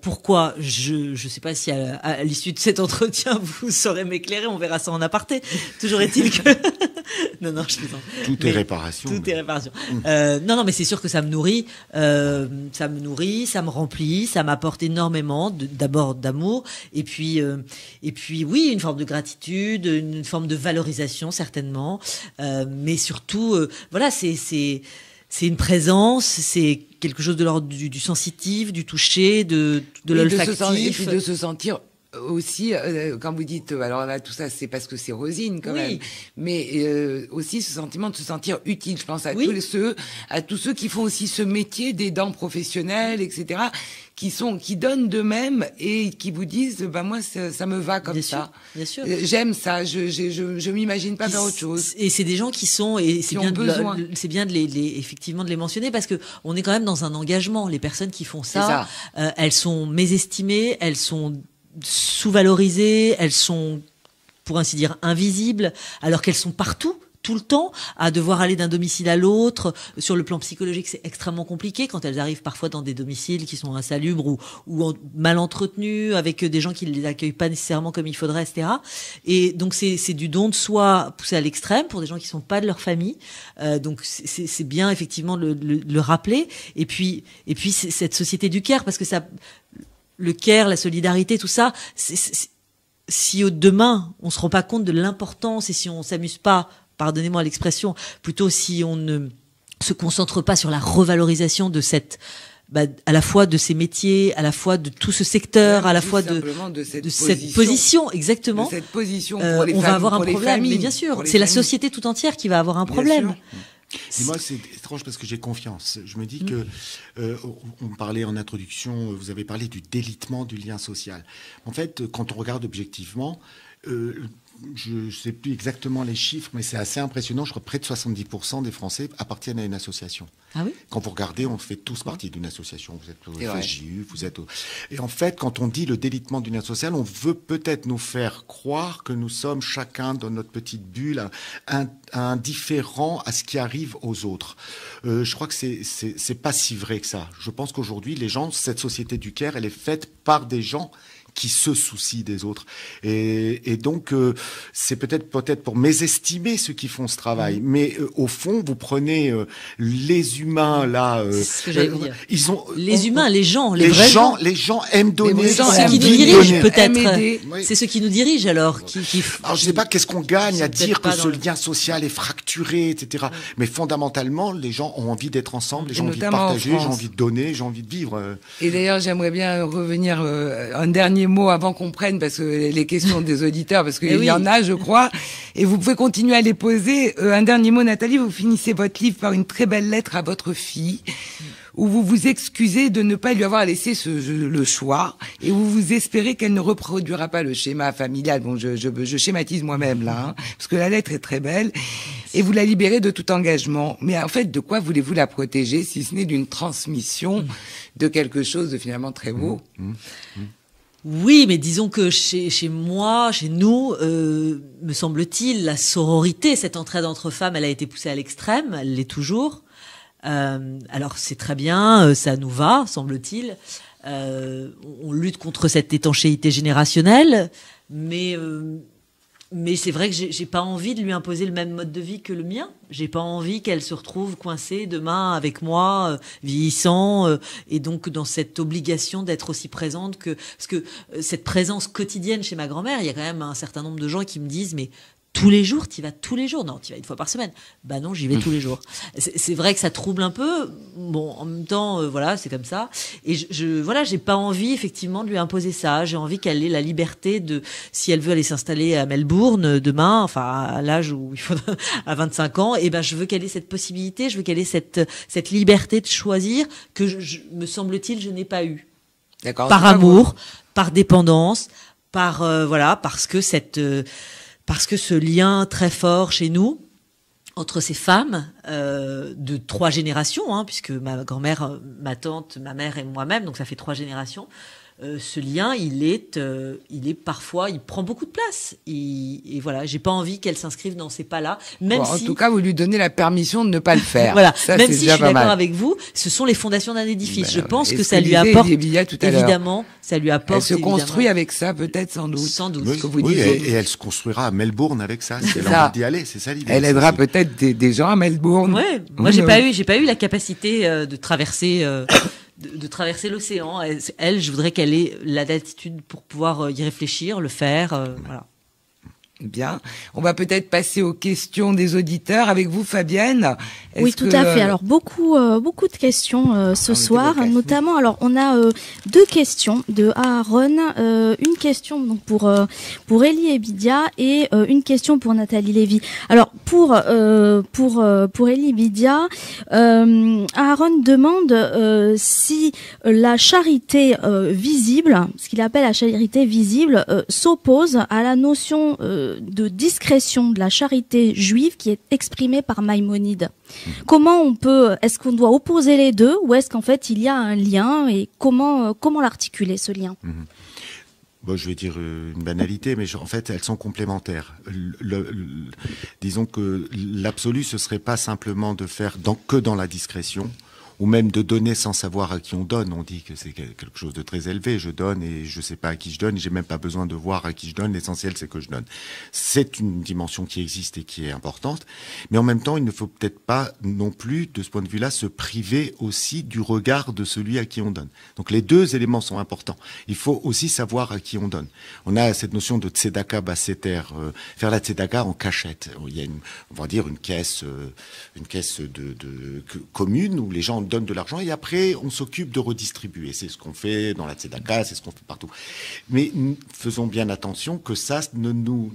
Pourquoi? Je sais pas si à l'issue de cet entretien vous saurez m'éclairer. On verra ça en aparté. Toujours est-il que non, je plaisante. Tout est réparation. Tout est réparation. Non, mais c'est sûr que ça me nourrit. Ça me remplit, ça m'apporte énormément. D'abord d'amour. Et puis oui, une forme de gratitude, une forme de valorisation certainement, mais surtout voilà, c'est une présence, c'est quelque chose de l'ordre du sensitif, du toucher, de l'olfactif, et puis de se sentir aussi, quand vous dites, alors là, tout ça, c'est parce que c'est Rosine, quand même. Mais aussi ce sentiment de se sentir utile. Je pense à tous ceux qui font aussi ce métier d'aidant professionnel, etc., qui donnent d'eux-mêmes et qui vous disent, moi, ça me va comme ça. Bien sûr. J'aime ça. Je m'imagine pas faire autre chose. Et c'est des gens qui sont, et c'est bien effectivement de les mentionner parce que on est quand même dans un engagement. Les personnes qui font ça. Elles sont mésestimées, elles sont sous-valorisées, elles sont, pour ainsi dire, invisibles, alors qu'elles sont partout, tout le temps, à devoir aller d'un domicile à l'autre. Sur le plan psychologique, c'est extrêmement compliqué quand elles arrivent parfois dans des domiciles qui sont insalubres ou mal entretenus, avec des gens qui ne les accueillent pas nécessairement comme il faudrait, etc. Et donc c'est du don de soi poussé à l'extrême pour des gens qui sont pas de leur famille. Donc c'est bien effectivement de le rappeler. Et puis c'est cette société du care, parce que ça, le care, la solidarité, tout ça, si demain on se rend pas compte de l'importance et si on s'amuse pas, pardonnez-moi l'expression, plutôt si on ne se concentre pas sur la revalorisation de cette, à la fois de ces métiers, à la fois de tout ce secteur, à la fois de cette position, exactement. De cette position pour les on va avoir un problème. Familles, mais bien sûr, c'est la société tout entière qui va avoir un problème. Et moi, c'est étrange parce que j'ai confiance. Je me dis que, on parlait en introduction, vous avez parlé du délitement du lien social. En fait, quand on regarde objectivement, je ne sais plus exactement les chiffres, mais c'est assez impressionnant. Je crois que près de 70% des Français appartiennent à une association. Ah oui? Quand vous regardez, on fait tous partie d'une association. Vous êtes au FSJU, vous êtes au... Et en fait, quand on dit le délitement d'une association, on veut peut-être nous faire croire que nous sommes chacun dans notre petite bulle, indifférents à ce qui arrive aux autres. Je crois que c'est pas si vrai que ça. Je pense qu'aujourd'hui, les gens, cette société du Caire, elle est faite par des gens qui se soucient des autres. Et donc, c'est peut-être pour mésestimer ceux qui font ce travail. Mais au fond, vous prenez les humains, là... c'est ce que j'allais vous dire. Ils ont, les humains, les gens, les gens aiment donner. C'est ceux qui nous dirigent, peut-être. Oui. C'est ceux qui nous dirigent, alors. Alors, je ne sais pas qu'est-ce qu'on gagne à dire que ce lien social est fracturé, etc. Mais fondamentalement, les gens ont envie d'être ensemble, j'ai envie de partager, j'ai envie de donner, j'ai envie de vivre. Et d'ailleurs, j'aimerais bien revenir un dernier mot avant qu'on prenne, parce que les questions des auditeurs, parce qu'il y en a, je crois, et vous pouvez continuer à les poser. Un dernier mot, Nathalie, vous finissez votre livre par une très belle lettre à votre fille, où vous vous excusez de ne pas lui avoir laissé le choix, et où vous espérez qu'elle ne reproduira pas le schéma familial. Bon, je schématise moi-même là, parce que la lettre est très belle, et vous la libérez de tout engagement. Mais en fait, de quoi voulez-vous la protéger, si ce n'est d'une transmission de quelque chose de finalement très beau? Oui, mais disons que chez moi, chez nous, me semble-t-il, la sororité, cette entraide entre femmes, elle a été poussée à l'extrême, elle l'est toujours. Alors c'est très bien, ça nous va, semble-t-il. On lutte contre cette étanchéité générationnelle, mais c'est vrai que j'ai pas envie de lui imposer le même mode de vie que le mien. J'ai pas envie qu'elle se retrouve coincée demain avec moi, vieillissant, et donc dans cette obligation d'être aussi présente parce que cette présence quotidienne chez ma grand-mère, il y a quand même un certain nombre de gens qui me disent mais tous les jours, t'y vas tous les jours? Non, t'y vas une fois par semaine. Bah non, j'y vais tous les jours. C'est vrai que ça trouble un peu. Bon, en même temps, voilà, c'est comme ça. Et voilà, j'ai pas envie effectivement de lui imposer ça. J'ai envie qu'elle ait la liberté de, si elle veut aller s'installer à Melbourne demain, enfin à l'âge où il faut à 25 ans, et ben je veux qu'elle ait cette possibilité. Je veux qu'elle ait cette liberté de choisir que me semble-t-il, je n'ai pas eu. D'accord. Par amour, par dépendance, par voilà, parce que ce lien très fort chez nous, entre ces femmes de 3 générations, hein, puisque ma grand-mère, ma tante, ma mère et moi-même, donc ça fait 3 générations, ce lien, il est parfois, il prend beaucoup de place. Et voilà, j'ai pas envie qu'elle s'inscrive dans ces pas-là, même si... En tout cas, vous lui donnez la permission de ne pas le faire. Voilà, ça, même si je suis d'accord mal. avec vous, ce sont les fondations d'un édifice. Ben, je pense que ce ça lui disait apporte, Elia tout à l'heure. évidemment, ça lui apporte... Elle se construit avec ça, peut-être, sans doute. Sans doute. Oui, ce que vous oui, disiez. et elle se construira à Melbourne avec ça, si elle ça. a envie d'y aller, c'est ça l'idée. Elle aidera peut-être des gens à Melbourne. Ouais, moi j'ai pas eu la capacité de traverser de traverser l'océan. Elle, je voudrais qu'elle ait la latitude pour pouvoir y réfléchir, le faire, voilà. Bien. On va peut-être passer aux questions des auditeurs avec vous, Fabienne. Oui, tout à fait. Alors beaucoup de questions ce soir, notamment. Alors on a 2 questions de Aaron, une question donc pour Elie et Bidia et une question pour Nathalie Lévy. Alors pour Elie et Bidia, Aaron demande si la charité visible, ce qu'il appelle la charité visible, s'oppose à la notion de discrétion de la charité juive qui est exprimée par Maïmonide. Comment est-ce qu'on doit opposer les deux, ou est-ce qu'en fait il y a un lien, et comment l'articuler, ce lien? Bon, je vais dire une banalité, mais en fait, elles sont complémentaires. Disons que l'absolu, ce serait pas simplement de faire que dans la discrétion, ou même de donner sans savoir à qui on donne. On dit que c'est quelque chose de très élevé. Je donne et je sais pas à qui je donne, et j'ai même pas besoin de voir à qui je donne. L'essentiel, c'est que je donne. C'est une dimension qui existe et qui est importante. Mais en même temps, il ne faut peut-être pas non plus, de ce point de vue-là, se priver aussi du regard de celui à qui on donne. Donc les 2 éléments sont importants. Il faut aussi savoir à qui on donne. On a cette notion de tzedaka basseter, faire la tzedaka en cachette. Il y a on va dire une caisse commune où les gens donnent de l'argent et après on s'occupe de redistribuer. C'est ce qu'on fait dans la tzedaka, c'est ce qu'on fait partout. Mais faisons bien attention que ça ne nous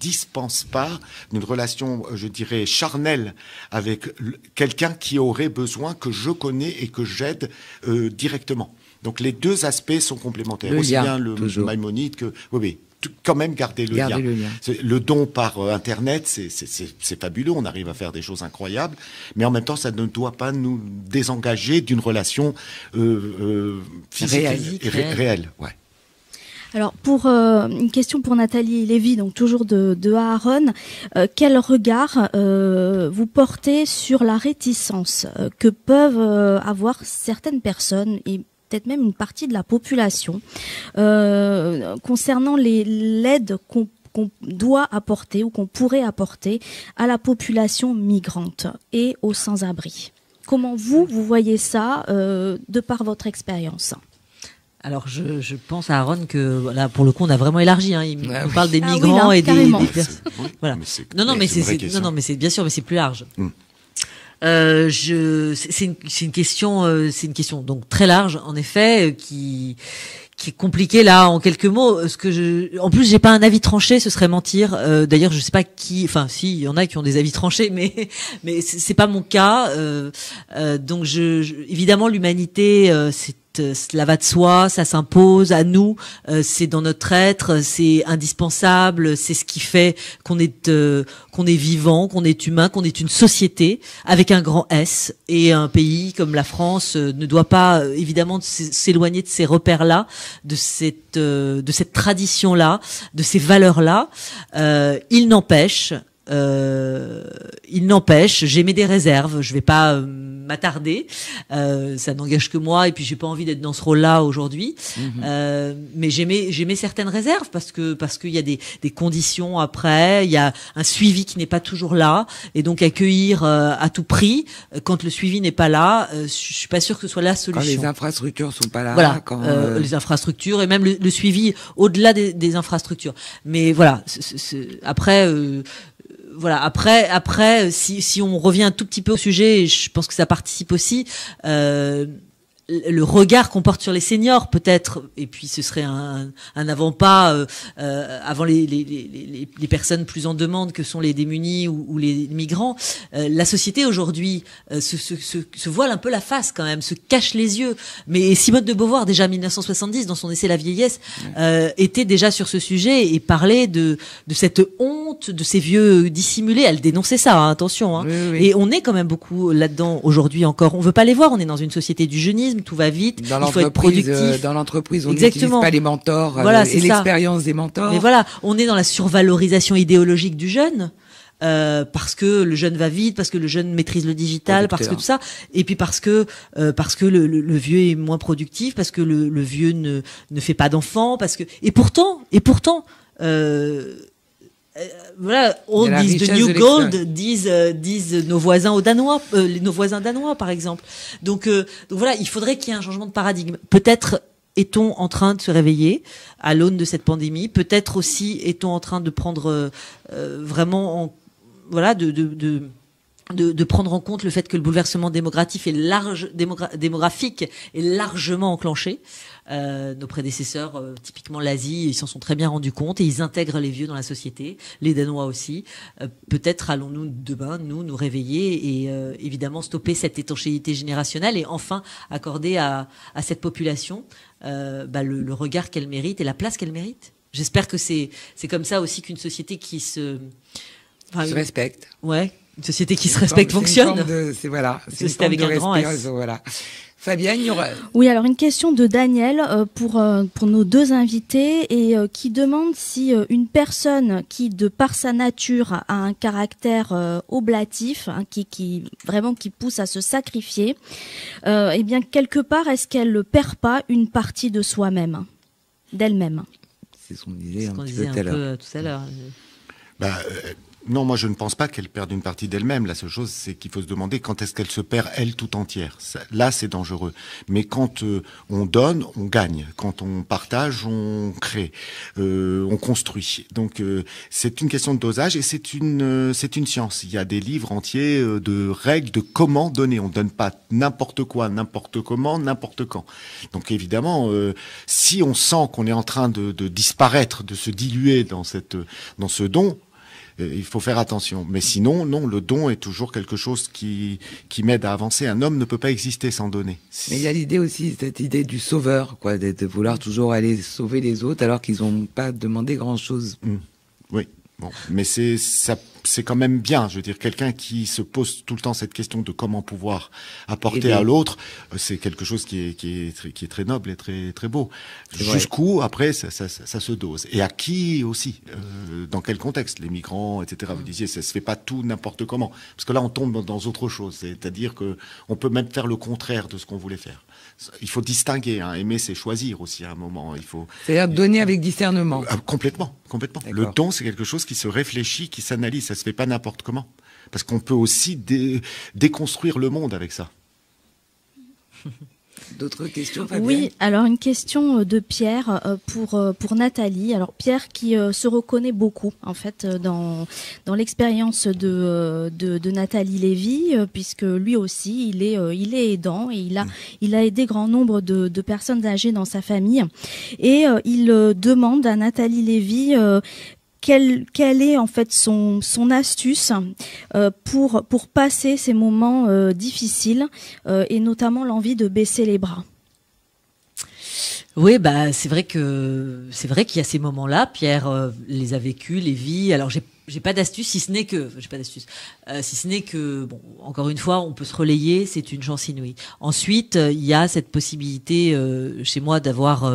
dispense pas d'une relation, je dirais, charnelle avec quelqu'un qui aurait besoin que je connais et que j'aide directement. Donc les 2 aspects sont complémentaires. Aussi bien le Maïmonide que... Oui, quand même garder le Garder lien. le lien. Le don par Internet, c'est fabuleux, on arrive à faire des choses incroyables, mais en même temps, ça ne doit pas nous désengager d'une relation physique réelle. Ouais. Alors, pour une question pour Nathalie Lévy, donc toujours de Aaron, quel regard vous portez sur la réticence que peuvent avoir certaines personnes et peut-être même une partie de la population concernant l'aide qu'on doit apporter ou qu'on pourrait apporter à la population migrante et aux sans-abri? Comment vous voyez ça de par votre expérience? Alors je pense à Aaron que là pour le coup on a vraiment élargi. Hein. Il nous parle des oui, migrants là, et des personnes. Oui, voilà. Mais c'est bien sûr, mais c'est plus large. C'est une question donc très large en effet qui est compliquée là en quelques mots. En plus j'ai pas un avis tranché, ce serait mentir. D'ailleurs je sais pas qui, enfin si il y en a qui ont des avis tranchés, mais c'est pas mon cas. Donc évidemment l'humanité cela va de soi, ça s'impose à nous, c'est dans notre être, c'est indispensable, c'est ce qui fait qu'on est vivant, qu'on est humain, qu'on est une société avec un grand S. Et un pays comme la France ne doit pas évidemment s'éloigner de ces repères-là, de cette tradition-là, de ces valeurs-là. Il n'empêche, j'émets des réserves, je vais pas m'attarder, ça n'engage que moi et puis j'ai pas envie d'être dans ce rôle-là aujourd'hui, mais j'émets certaines réserves parce qu'il y a des conditions après, il y a un suivi qui n'est pas toujours là et donc accueillir à tout prix quand le suivi n'est pas là, je suis pas sûre que ce soit la solution. Quand les infrastructures sont pas là, voilà, quand les infrastructures et même le suivi au-delà des infrastructures. Mais voilà, après, si on revient un tout petit peu au sujet, et je pense que ça participe aussi, le regard qu'on porte sur les seniors peut-être, et puis ce serait un avant-pas avant les personnes plus en demande que sont les démunis ou les migrants. La société aujourd'hui se voile un peu la face quand même, se cache les yeux. Mais Simone de Beauvoir, déjà en 1970, dans son essai La vieillesse, était déjà sur ce sujet et parlait de cette honte, de ces vieux dissimulés. Elle dénonçait ça, hein, attention. Hein. Oui. Et on est quand même beaucoup là-dedans aujourd'hui encore. On veut pas les voir, on est dans une société du jeunisme, tout va vite, il faut être productif. Dans l'entreprise, on n'utilise pas les mentors et l'expérience des mentors. Mais voilà, on est dans la survalorisation idéologique du jeune. Parce que le jeune va vite, parce que le jeune maîtrise le digital, parce que tout ça, et puis parce que le vieux est moins productif, parce que le vieux ne fait pas d'enfants, et pourtant voilà, old is the new gold, disent nos voisins nos voisins danois par exemple. Donc voilà, il faudrait qu'il y ait un changement de paradigme. Peut-être est-on en train de se réveiller à l'aune de cette pandémie. Peut-être aussi est-on en train de prendre vraiment de prendre en compte le fait que le bouleversement démographique est largement enclenché. Nos prédécesseurs, typiquement l'Asie, ils s'en sont très bien rendus compte et ils intègrent les vieux dans la société, les Danois aussi. Peut-être allons-nous demain, nous réveiller et évidemment stopper cette étanchéité générationnelle et enfin accorder à cette population le regard qu'elle mérite et la place qu'elle mérite. J'espère que c'est comme ça aussi qu'une société qui se respecte. Ouais. Une société qui se respecte fonctionne. C'est une forme avec un grand S. Voilà. Fabienne, il y aura... Oui, alors une question de Daniel pour nos deux invités et qui demande si une personne qui, de par sa nature, a un caractère oblatif, hein, qui pousse à se sacrifier, eh bien quelque part, est-ce qu'elle ne perd pas une partie de soi-même, d'elle-même? C'est ce qu'on disait un peu tout à l'heure. Non, moi je ne pense pas qu'elle perde une partie d'elle-même. La seule chose, c'est qu'il faut se demander quand est-ce qu'elle se perd elle tout entière. Là, c'est dangereux. Mais quand on donne, on gagne. Quand on partage, on crée, on construit. Donc c'est une question de dosage et c'est une science. Il y a des livres entiers de règles de comment donner. On donne pas n'importe quoi, n'importe comment, n'importe quand. Donc évidemment, si on sent qu'on est en train de disparaître, de se diluer dans ce don, Il faut faire attention. Mais sinon, non, le don est toujours quelque chose qui m'aide à avancer. Un homme ne peut pas exister sans donner. Mais il y a l'idée aussi, cette idée du sauveur, quoi, de vouloir toujours aller sauver les autres alors qu'ils n'ont pas demandé grand-chose. Oui. Bon, mais c'est quand même bien. Je veux dire, quelqu'un qui se pose tout le temps cette question de comment pouvoir apporter à l'autre, c'est quelque chose qui est très noble et très très beau. Jusqu'où après ça se dose. Et à qui aussi, dans quel contexte, les migrants, etc. Vous disiez, ça se fait pas tout n'importe comment, parce que là on tombe dans autre chose. C'est-à-dire que on peut même faire le contraire de ce qu'on voulait faire. Il faut distinguer. Hein. Aimer, c'est choisir aussi à un moment. C'est-à-dire donner avec discernement. Complètement. Le don, c'est quelque chose qui se réfléchit, qui s'analyse. Ça se fait pas n'importe comment. Parce qu'on peut aussi déconstruire le monde avec ça. D'autres questions, Fabienne? Oui, alors une question de Pierre pour Nathalie. Alors Pierre qui se reconnaît beaucoup en fait dans l'expérience de Nathalie Lévy, puisque lui aussi il est aidant et il a aidé grand nombre de personnes âgées dans sa famille, et il demande à Nathalie Lévy quelle est en fait son astuce pour passer ces moments difficiles, et notamment l'envie de baisser les bras. Oui, bah c'est vrai qu'il y a ces moments-là. Pierre les a vécus, les vit. Alors j'ai pas d'astuce, si ce n'est que bon, encore une fois, on peut se relayer, c'est une chance inouïe. Ensuite, il y a cette possibilité chez moi d'avoir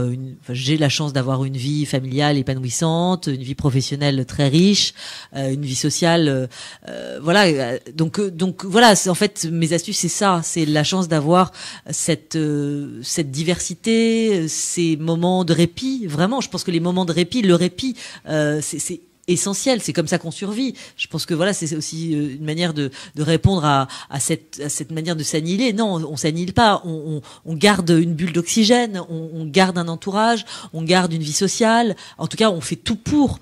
j'ai la chance d'avoir une vie familiale épanouissante, une vie professionnelle très riche, une vie sociale, voilà. Donc voilà, en fait mes astuces c'est ça, c'est la chance d'avoir cette diversité, ces moments de répit. Vraiment, je pense que les moments de répit, le répit, c'est essentiel, c'est comme ça qu'on survit. Je pense que voilà, c'est aussi une manière de répondre à cette manière de s'annihiler. Non, on s'annihile pas, on garde une bulle d'oxygène, on garde un entourage, on garde une vie sociale. En tout cas, on fait tout pour.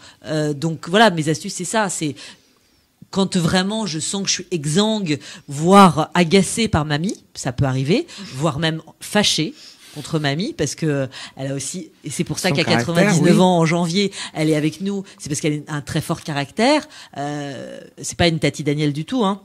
Donc voilà, mes astuces, c'est ça, c'est quand vraiment je sens que je suis exsangue, voire agacée par mamie, ça peut arriver, voire même fâchée contre mamie, parce que elle a aussi, et c'est pour ça qu'à 99 ans en janvier, elle est avec nous, c'est parce qu'elle a un très fort caractère. C'est pas une Tati Daniel du tout, hein.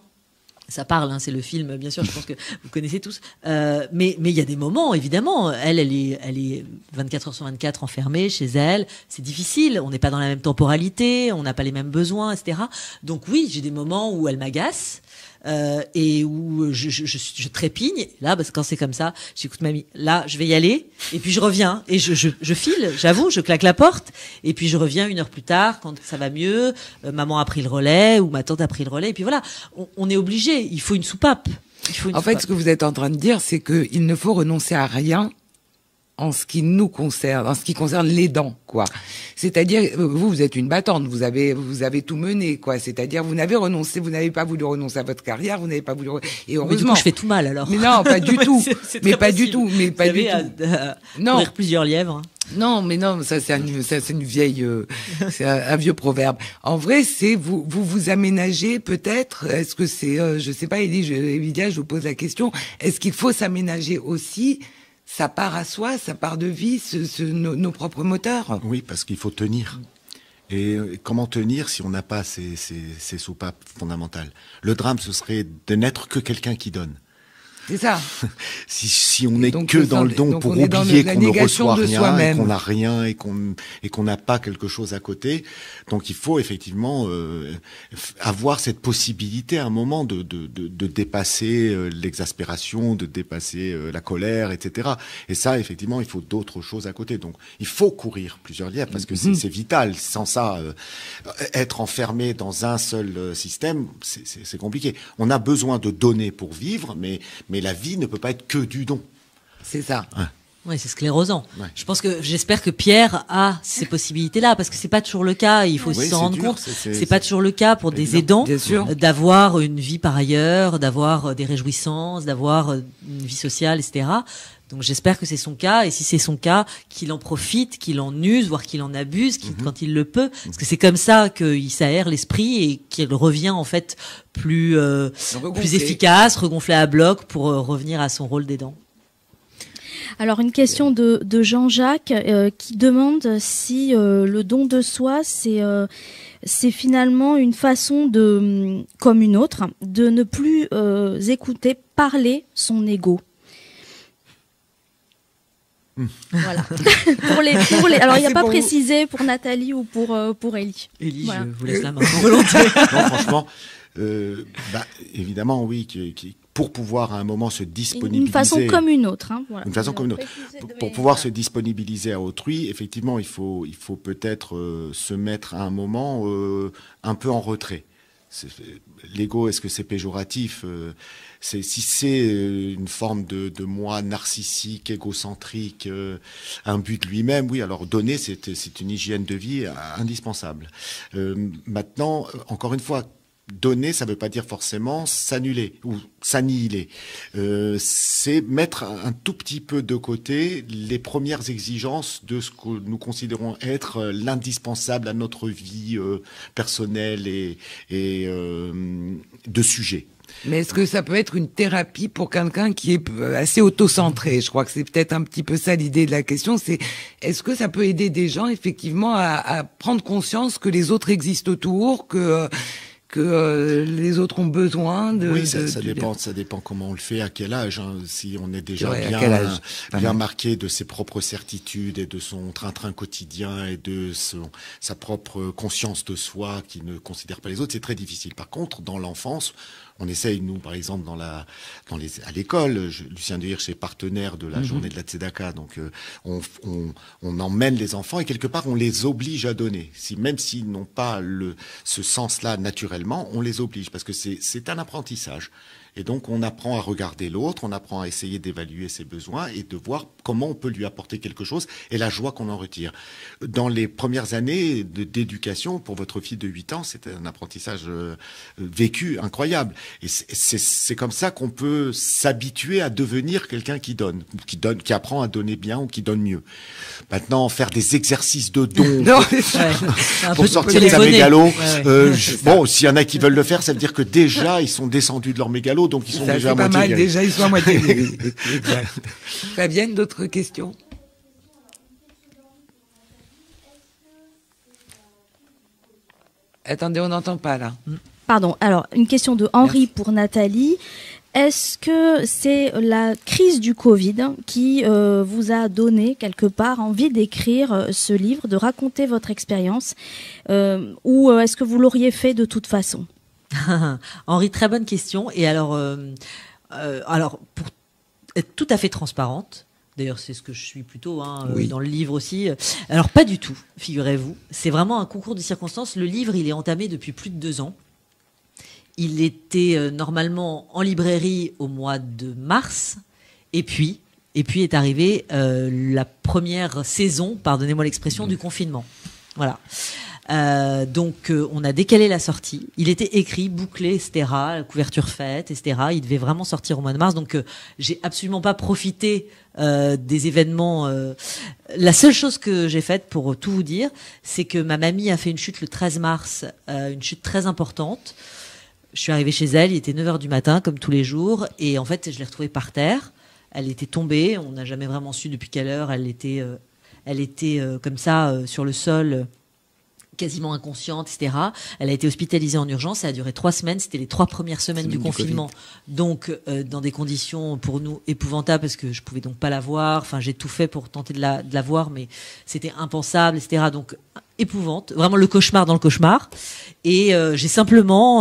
Ça parle, hein, c'est le film, bien sûr, je pense que vous connaissez tous. Mais il y a des moments, évidemment. Elle est 24 heures sur 24 enfermée chez elle. C'est difficile. On n'est pas dans la même temporalité, on n'a pas les mêmes besoins, etc. Donc oui, j'ai des moments où elle m'agace. Et où je trépigne. Là, parce que quand c'est comme ça, j'écoute mamie. Là, je vais y aller. Et puis je reviens. Et je file, j'avoue, je claque la porte. Et puis je reviens 1 heure plus tard, quand ça va mieux. Maman a pris le relais, ou ma tante a pris le relais. Et puis voilà, on est obligé. Il faut une soupape. En fait, ce que vous êtes en train de dire, c'est qu'il ne faut renoncer à rien en ce qui nous concerne, en ce qui concerne l'aidant, quoi. C'est-à-dire, vous êtes une battante, vous avez tout mené, quoi. C'est-à-dire, vous n'avez pas voulu renoncer à votre carrière, vous n'avez pas voulu, et heureusement. Mais du coup, je fais tout mal, alors. Mais non, pas du tout. Mais pas du tout, mais pas du tout. Non. Courir plusieurs lièvres. Non, mais non, ça c'est une vieille, c'est un vieux proverbe. En vrai, c'est vous aménagez peut-être. Est-ce que c'est, je sais pas, Lydia, je vous pose la question. Est-ce qu'il faut s'aménager aussi sa part à soi, sa part de vie, nos propres moteurs? Oui, parce qu'il faut tenir. Et comment tenir si on n'a pas ces soupapes fondamentales? Le drame, ce serait de n'être que quelqu'un qui donne. C'est ça. Si on n'est que dans le don pour oublier qu'on ne reçoit rien, et qu'on n'a rien, et qu'on n'a pas quelque chose à côté, donc il faut effectivement avoir cette possibilité à un moment de dépasser l'exaspération, de dépasser la colère, etc. Et ça, effectivement, il faut d'autres choses à côté. Donc il faut courir plusieurs lièvres parce que c'est vital. Sans ça, être enfermé dans un seul système, c'est compliqué. On a besoin de donner pour vivre, mais la vie ne peut pas être que du don. C'est ça. Ouais. Oui, c'est sclérosant. Ouais. J'espère que Pierre a ces possibilités-là, parce que c'est pas toujours le cas. Il faut aussi s'en rendre compte. C'est pas toujours le cas pour des aidants d'avoir une vie par ailleurs, d'avoir des réjouissances, d'avoir une vie sociale, etc. Donc j'espère que c'est son cas, et si c'est son cas, qu'il en profite, qu'il en use, voire qu'il en abuse quand il le peut, parce que c'est comme ça qu'il s'aère l'esprit et qu'il revient en fait plus efficace, regonflé à bloc pour revenir à son rôle d'aidant. Alors une question de Jean-Jacques qui demande si le don de soi c'est finalement une façon de, comme une autre, de ne plus écouter parler son ego. Voilà. Alors il n'y a pas précisé pour Nathalie ou pour Élie. Élie, voilà. Je vous laisse la main volontaire. Non, franchement, évidemment, oui, pour pouvoir à un moment se disponibiliser. Une façon comme une autre. Hein, voilà. Une façon comme une autre. Pour pouvoir se disponibiliser à autrui, effectivement, il faut peut-être se mettre à un moment un peu en retrait. L'ego, est-ce que c'est péjoratif? Si c'est une forme de moi narcissique, égocentrique, un but de lui-même, oui, alors donner, c'est une hygiène de vie indispensable. Maintenant, encore une fois, donner, ça ne veut pas dire forcément s'annuler ou s'annihiler. C'est mettre un tout petit peu de côté les premières exigences de ce que nous considérons être l'indispensable à notre vie personnelle et de sujet. Mais est-ce que ça peut être une thérapie pour quelqu'un qui est assez autocentré? Je crois que c'est peut-être un petit peu ça l'idée de la question. C'est est-ce que ça peut aider des gens effectivement à prendre conscience que les autres existent autour, que les autres ont besoin de... Oui, ça dépend comment on le fait, à quel âge. Hein. Si on est déjà bien marqué de ses propres certitudes et de son train-train quotidien et de sa propre conscience de soi qui ne considère pas les autres, c'est très difficile. Par contre, dans l'enfance, on essaye, nous, par exemple, à l'école, Lucien de Hirsch est partenaire de la journée de la Tzedaka, donc on emmène les enfants et quelque part on les oblige à donner. Même s'ils n'ont pas ce sens-là naturellement, on les oblige parce que c'est un apprentissage. Et donc, on apprend à regarder l'autre, on apprend à essayer d'évaluer ses besoins et de voir comment on peut lui apporter quelque chose et la joie qu'on en retire. Dans les premières années d'éducation, pour votre fille de 8 ans, c'était un apprentissage vécu incroyable. Et c'est comme ça qu'on peut s'habituer à devenir quelqu'un qui donne, qui apprend à donner bien ou qui donne mieux. Maintenant, faire des exercices de don pour sortir de sa mégalo, bon, s'il y en a qui veulent le faire, ça veut dire que déjà, ils sont descendus de leur mégalo. Donc ils sont ça, déjà à pas moitié mal, guéris. déjà ils sont à moitié guéris. Exact. Fabienne, d'autres questions? Attendez, on n'entend pas là. Pardon, alors une question de Henri pour Nathalie. Est-ce que c'est la crise du Covid qui vous a donné quelque part envie d'écrire ce livre, de raconter votre expérience, ou est-ce que vous l'auriez fait de toute façon? Henri, très bonne question. Et alors, pour être tout à fait transparente, d'ailleurs c'est ce que je suis plutôt dans le livre aussi, alors pas du tout, figurez-vous. C'est vraiment un concours de circonstances. Le livre, il est entamé depuis plus de 2 ans. Il était normalement en librairie au mois de mars. Et puis est arrivée la première saison, pardonnez-moi l'expression, du confinement. Voilà. Donc on a décalé la sortie. Il était écrit, bouclé, etc. La couverture faite, etc. Il devait vraiment sortir au mois de mars. Donc j'ai absolument pas profité des événements. La seule chose que j'ai faite, pour tout vous dire, c'est que ma mamie a fait une chute le 13 mars, une chute très importante. Je suis arrivée chez elle, il était 9h du matin, comme tous les jours, et en fait je l'ai retrouvée par terre. Elle était tombée, on n'a jamais vraiment su depuis quelle heure. Elle était comme ça sur le sol, quasiment inconsciente, etc. Elle a été hospitalisée en urgence, ça a duré 3 semaines, c'était les 3 premières semaines du confinement. Donc, dans des conditions pour nous épouvantables, parce que je pouvais donc pas la voir, enfin j'ai tout fait pour tenter de la voir, mais c'était impensable, etc. Donc, épouvante, vraiment le cauchemar dans le cauchemar. Et j'ai simplement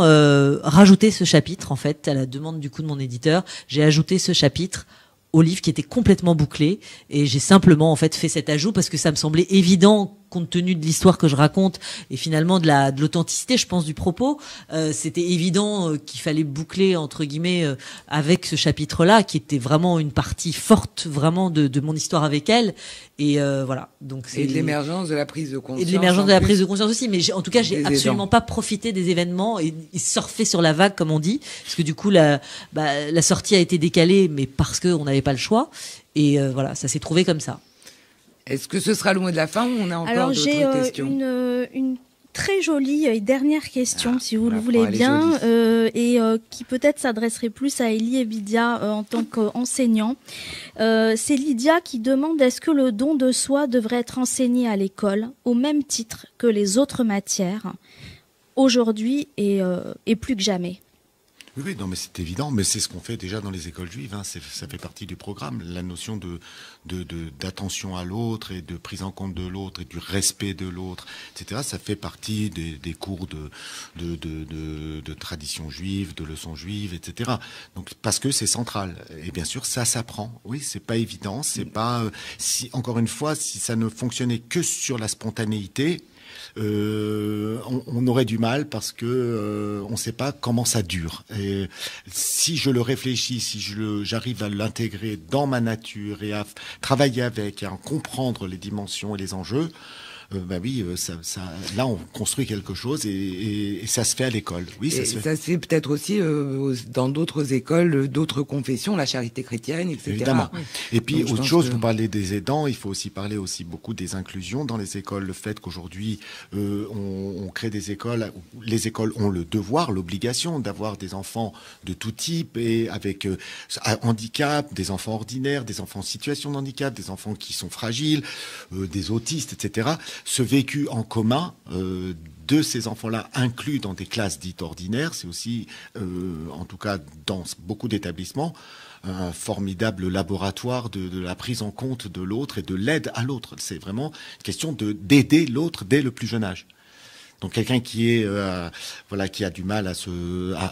rajouté ce chapitre, en fait, à la demande du coup de mon éditeur, j'ai ajouté ce chapitre au livre qui était complètement bouclé, et j'ai simplement en fait fait cet ajout parce que ça me semblait évident compte tenu de l'histoire que je raconte et finalement de l'authenticité, je pense, du propos. C'était évident qu'il fallait boucler entre guillemets avec ce chapitre-là qui était vraiment une partie forte vraiment de mon histoire avec elle. Et voilà. Donc et de l'émergence de la prise de conscience. Et de l'émergence de la prise de conscience aussi. Mais en tout cas, j'ai absolument pas profité des événements et surfer sur la vague, comme on dit, parce que du coup la sortie a été décalée, mais parce que on n'avait pas le choix. Et voilà, ça s'est trouvé comme ça. Est-ce que ce sera le mot de la fin ou on a encore d'autres questions? Alors j'ai une très jolie et dernière question, si vous le voulez elle est bien, qui peut-être s'adresserait plus à Elie et Bidia en tant qu'enseignant. C'est Lydia qui demande est-ce que le don de soi devrait être enseigné à l'école au même titre que les autres matières, aujourd'hui et plus que jamais? Oui, non, mais c'est évident, mais c'est ce qu'on fait déjà dans les écoles juives, hein. Ça fait partie du programme, la notion d'attention à l'autre et de prise en compte de l'autre et du respect de l'autre, etc. Ça fait partie des cours de tradition juive, de leçons juives, etc. Donc parce que c'est central. Et bien sûr, ça s'apprend. Oui, c'est pas évident, c'est pas si encore une fois, si ça ne fonctionnait que sur la spontanéité. On aurait du mal parce que on ne sait pas comment ça dure. Et si je le réfléchis, si j'arrive à l'intégrer dans ma nature et à travailler avec, à en comprendre les dimensions et les enjeux, oui, là on construit quelque chose et ça se fait à l'école. Oui, ça se fait. Ça se fait peut-être aussi dans d'autres écoles, d'autres confessions, la charité chrétienne, etc. Évidemment. Oui. Et puis donc, autre chose, vous parlez des aidants, il faut aussi parler aussi beaucoup des inclusions dans les écoles. Le fait qu'aujourd'hui on crée des écoles, les écoles ont le devoir, l'obligation d'avoir des enfants de tout type et avec handicap, des enfants ordinaires, des enfants en situation de handicap, des enfants qui sont fragiles, des autistes, etc. Ce vécu en commun de ces enfants-là inclus dans des classes dites ordinaires, c'est aussi, en tout cas dans beaucoup d'établissements, un formidable laboratoire de la prise en compte de l'autre et de l'aide à l'autre. C'est vraiment une question d'aider l'autre dès le plus jeune âge. Donc quelqu'un qui est qui a du mal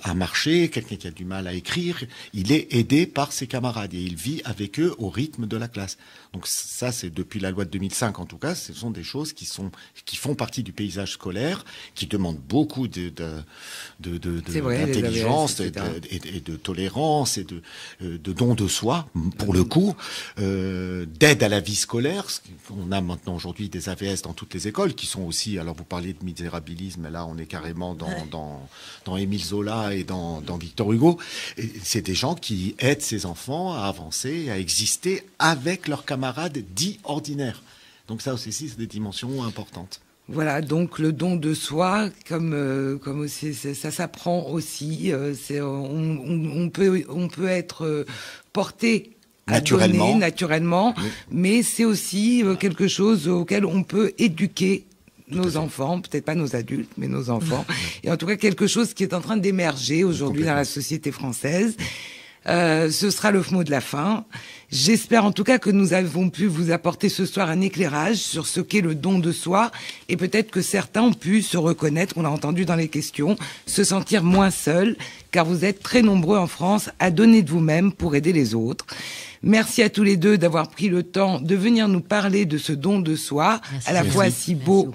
à marcher, quelqu'un qui a du mal à écrire, il est aidé par ses camarades et il vit avec eux au rythme de la classe. Donc ça, c'est depuis la loi de 2005 en tout cas, ce sont des choses qui font partie du paysage scolaire, qui demandent beaucoup d'intelligence et de tolérance et de don de soi, pour le coup, d'aide à la vie scolaire. On a maintenant aujourd'hui des AVS dans toutes les écoles qui sont aussi, alors vous parlez de misérabilisme, là on est carrément dans Émile Zola et dans Victor Hugo. Et c'est des gens qui aident ces enfants à avancer, à exister avec leurs camarades dits ordinaires. Donc ça aussi, c'est des dimensions importantes. Voilà, donc le don de soi, comme aussi, ça s'apprend aussi. On peut être porté naturellement, à donner, naturellement, oui. Mais c'est aussi quelque chose auquel on peut éduquer nos enfants, peut-être pas nos adultes, mais nos enfants. Et en tout cas, quelque chose qui est en train d'émerger aujourd'hui dans la société française. Ce sera le mot de la fin. J'espère en tout cas que nous avons pu vous apporter ce soir un éclairage sur ce qu'est le don de soi et peut-être que certains ont pu se reconnaître, on l'a entendu dans les questions, se sentir moins seuls, car vous êtes très nombreux en France à donner de vous-même pour aider les autres. Merci à tous les deux d'avoir pris le temps de venir nous parler de ce don de soi, à la fois si beau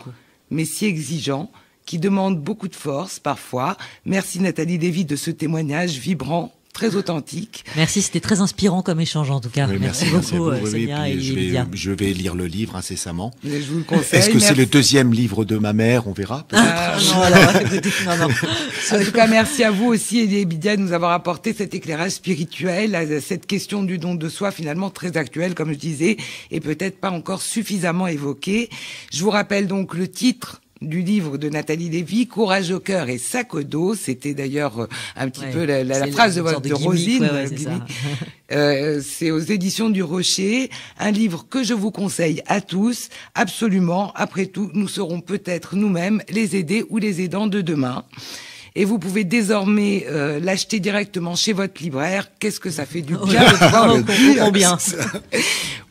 mais si exigeant, qui demande beaucoup de force parfois. Merci Nathalie Lévy de ce témoignage vibrant, très authentique. Merci, c'était très inspirant comme échange en tout cas. Oui, merci beaucoup, Sonia et Lydia. Je vais lire le livre incessamment. Mais je vous le conseille. Est-ce que c'est le deuxième livre de ma mère? On verra. Non. En tout cas, merci à vous aussi, Elie et Bidia, de nous avoir apporté cet éclairage spirituel à cette question du don de soi, finalement très actuelle, comme je disais, et peut-être pas encore suffisamment évoquée. Je vous rappelle donc le titre du livre de Nathalie Lévy, Courage au cœur et sac au dos. C'était d'ailleurs un petit peu la phrase de Rosine. C'est aux éditions du Rocher, un livre que je vous conseille à tous, absolument. Après tout, nous serons peut-être nous-mêmes les aidés ou les aidants de demain. Et vous pouvez désormais l'acheter directement chez votre libraire. Qu'est-ce que ça fait du bien de pouvoir le dire.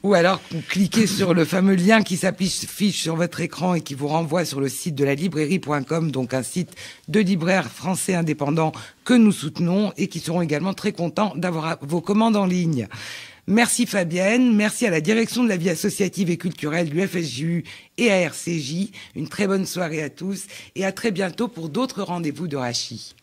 Ou alors cliquez sur le fameux lien qui s'affiche sur votre écran et qui vous renvoie sur le site de la librairie.com, donc un site de libraires français indépendants que nous soutenons et qui seront également très contents d'avoir vos commandes en ligne. Merci Fabienne, merci à la direction de la vie associative et culturelle du FSJU et à RCJ. Une très bonne soirée à tous et à très bientôt pour d'autres rendez-vous de Rachi.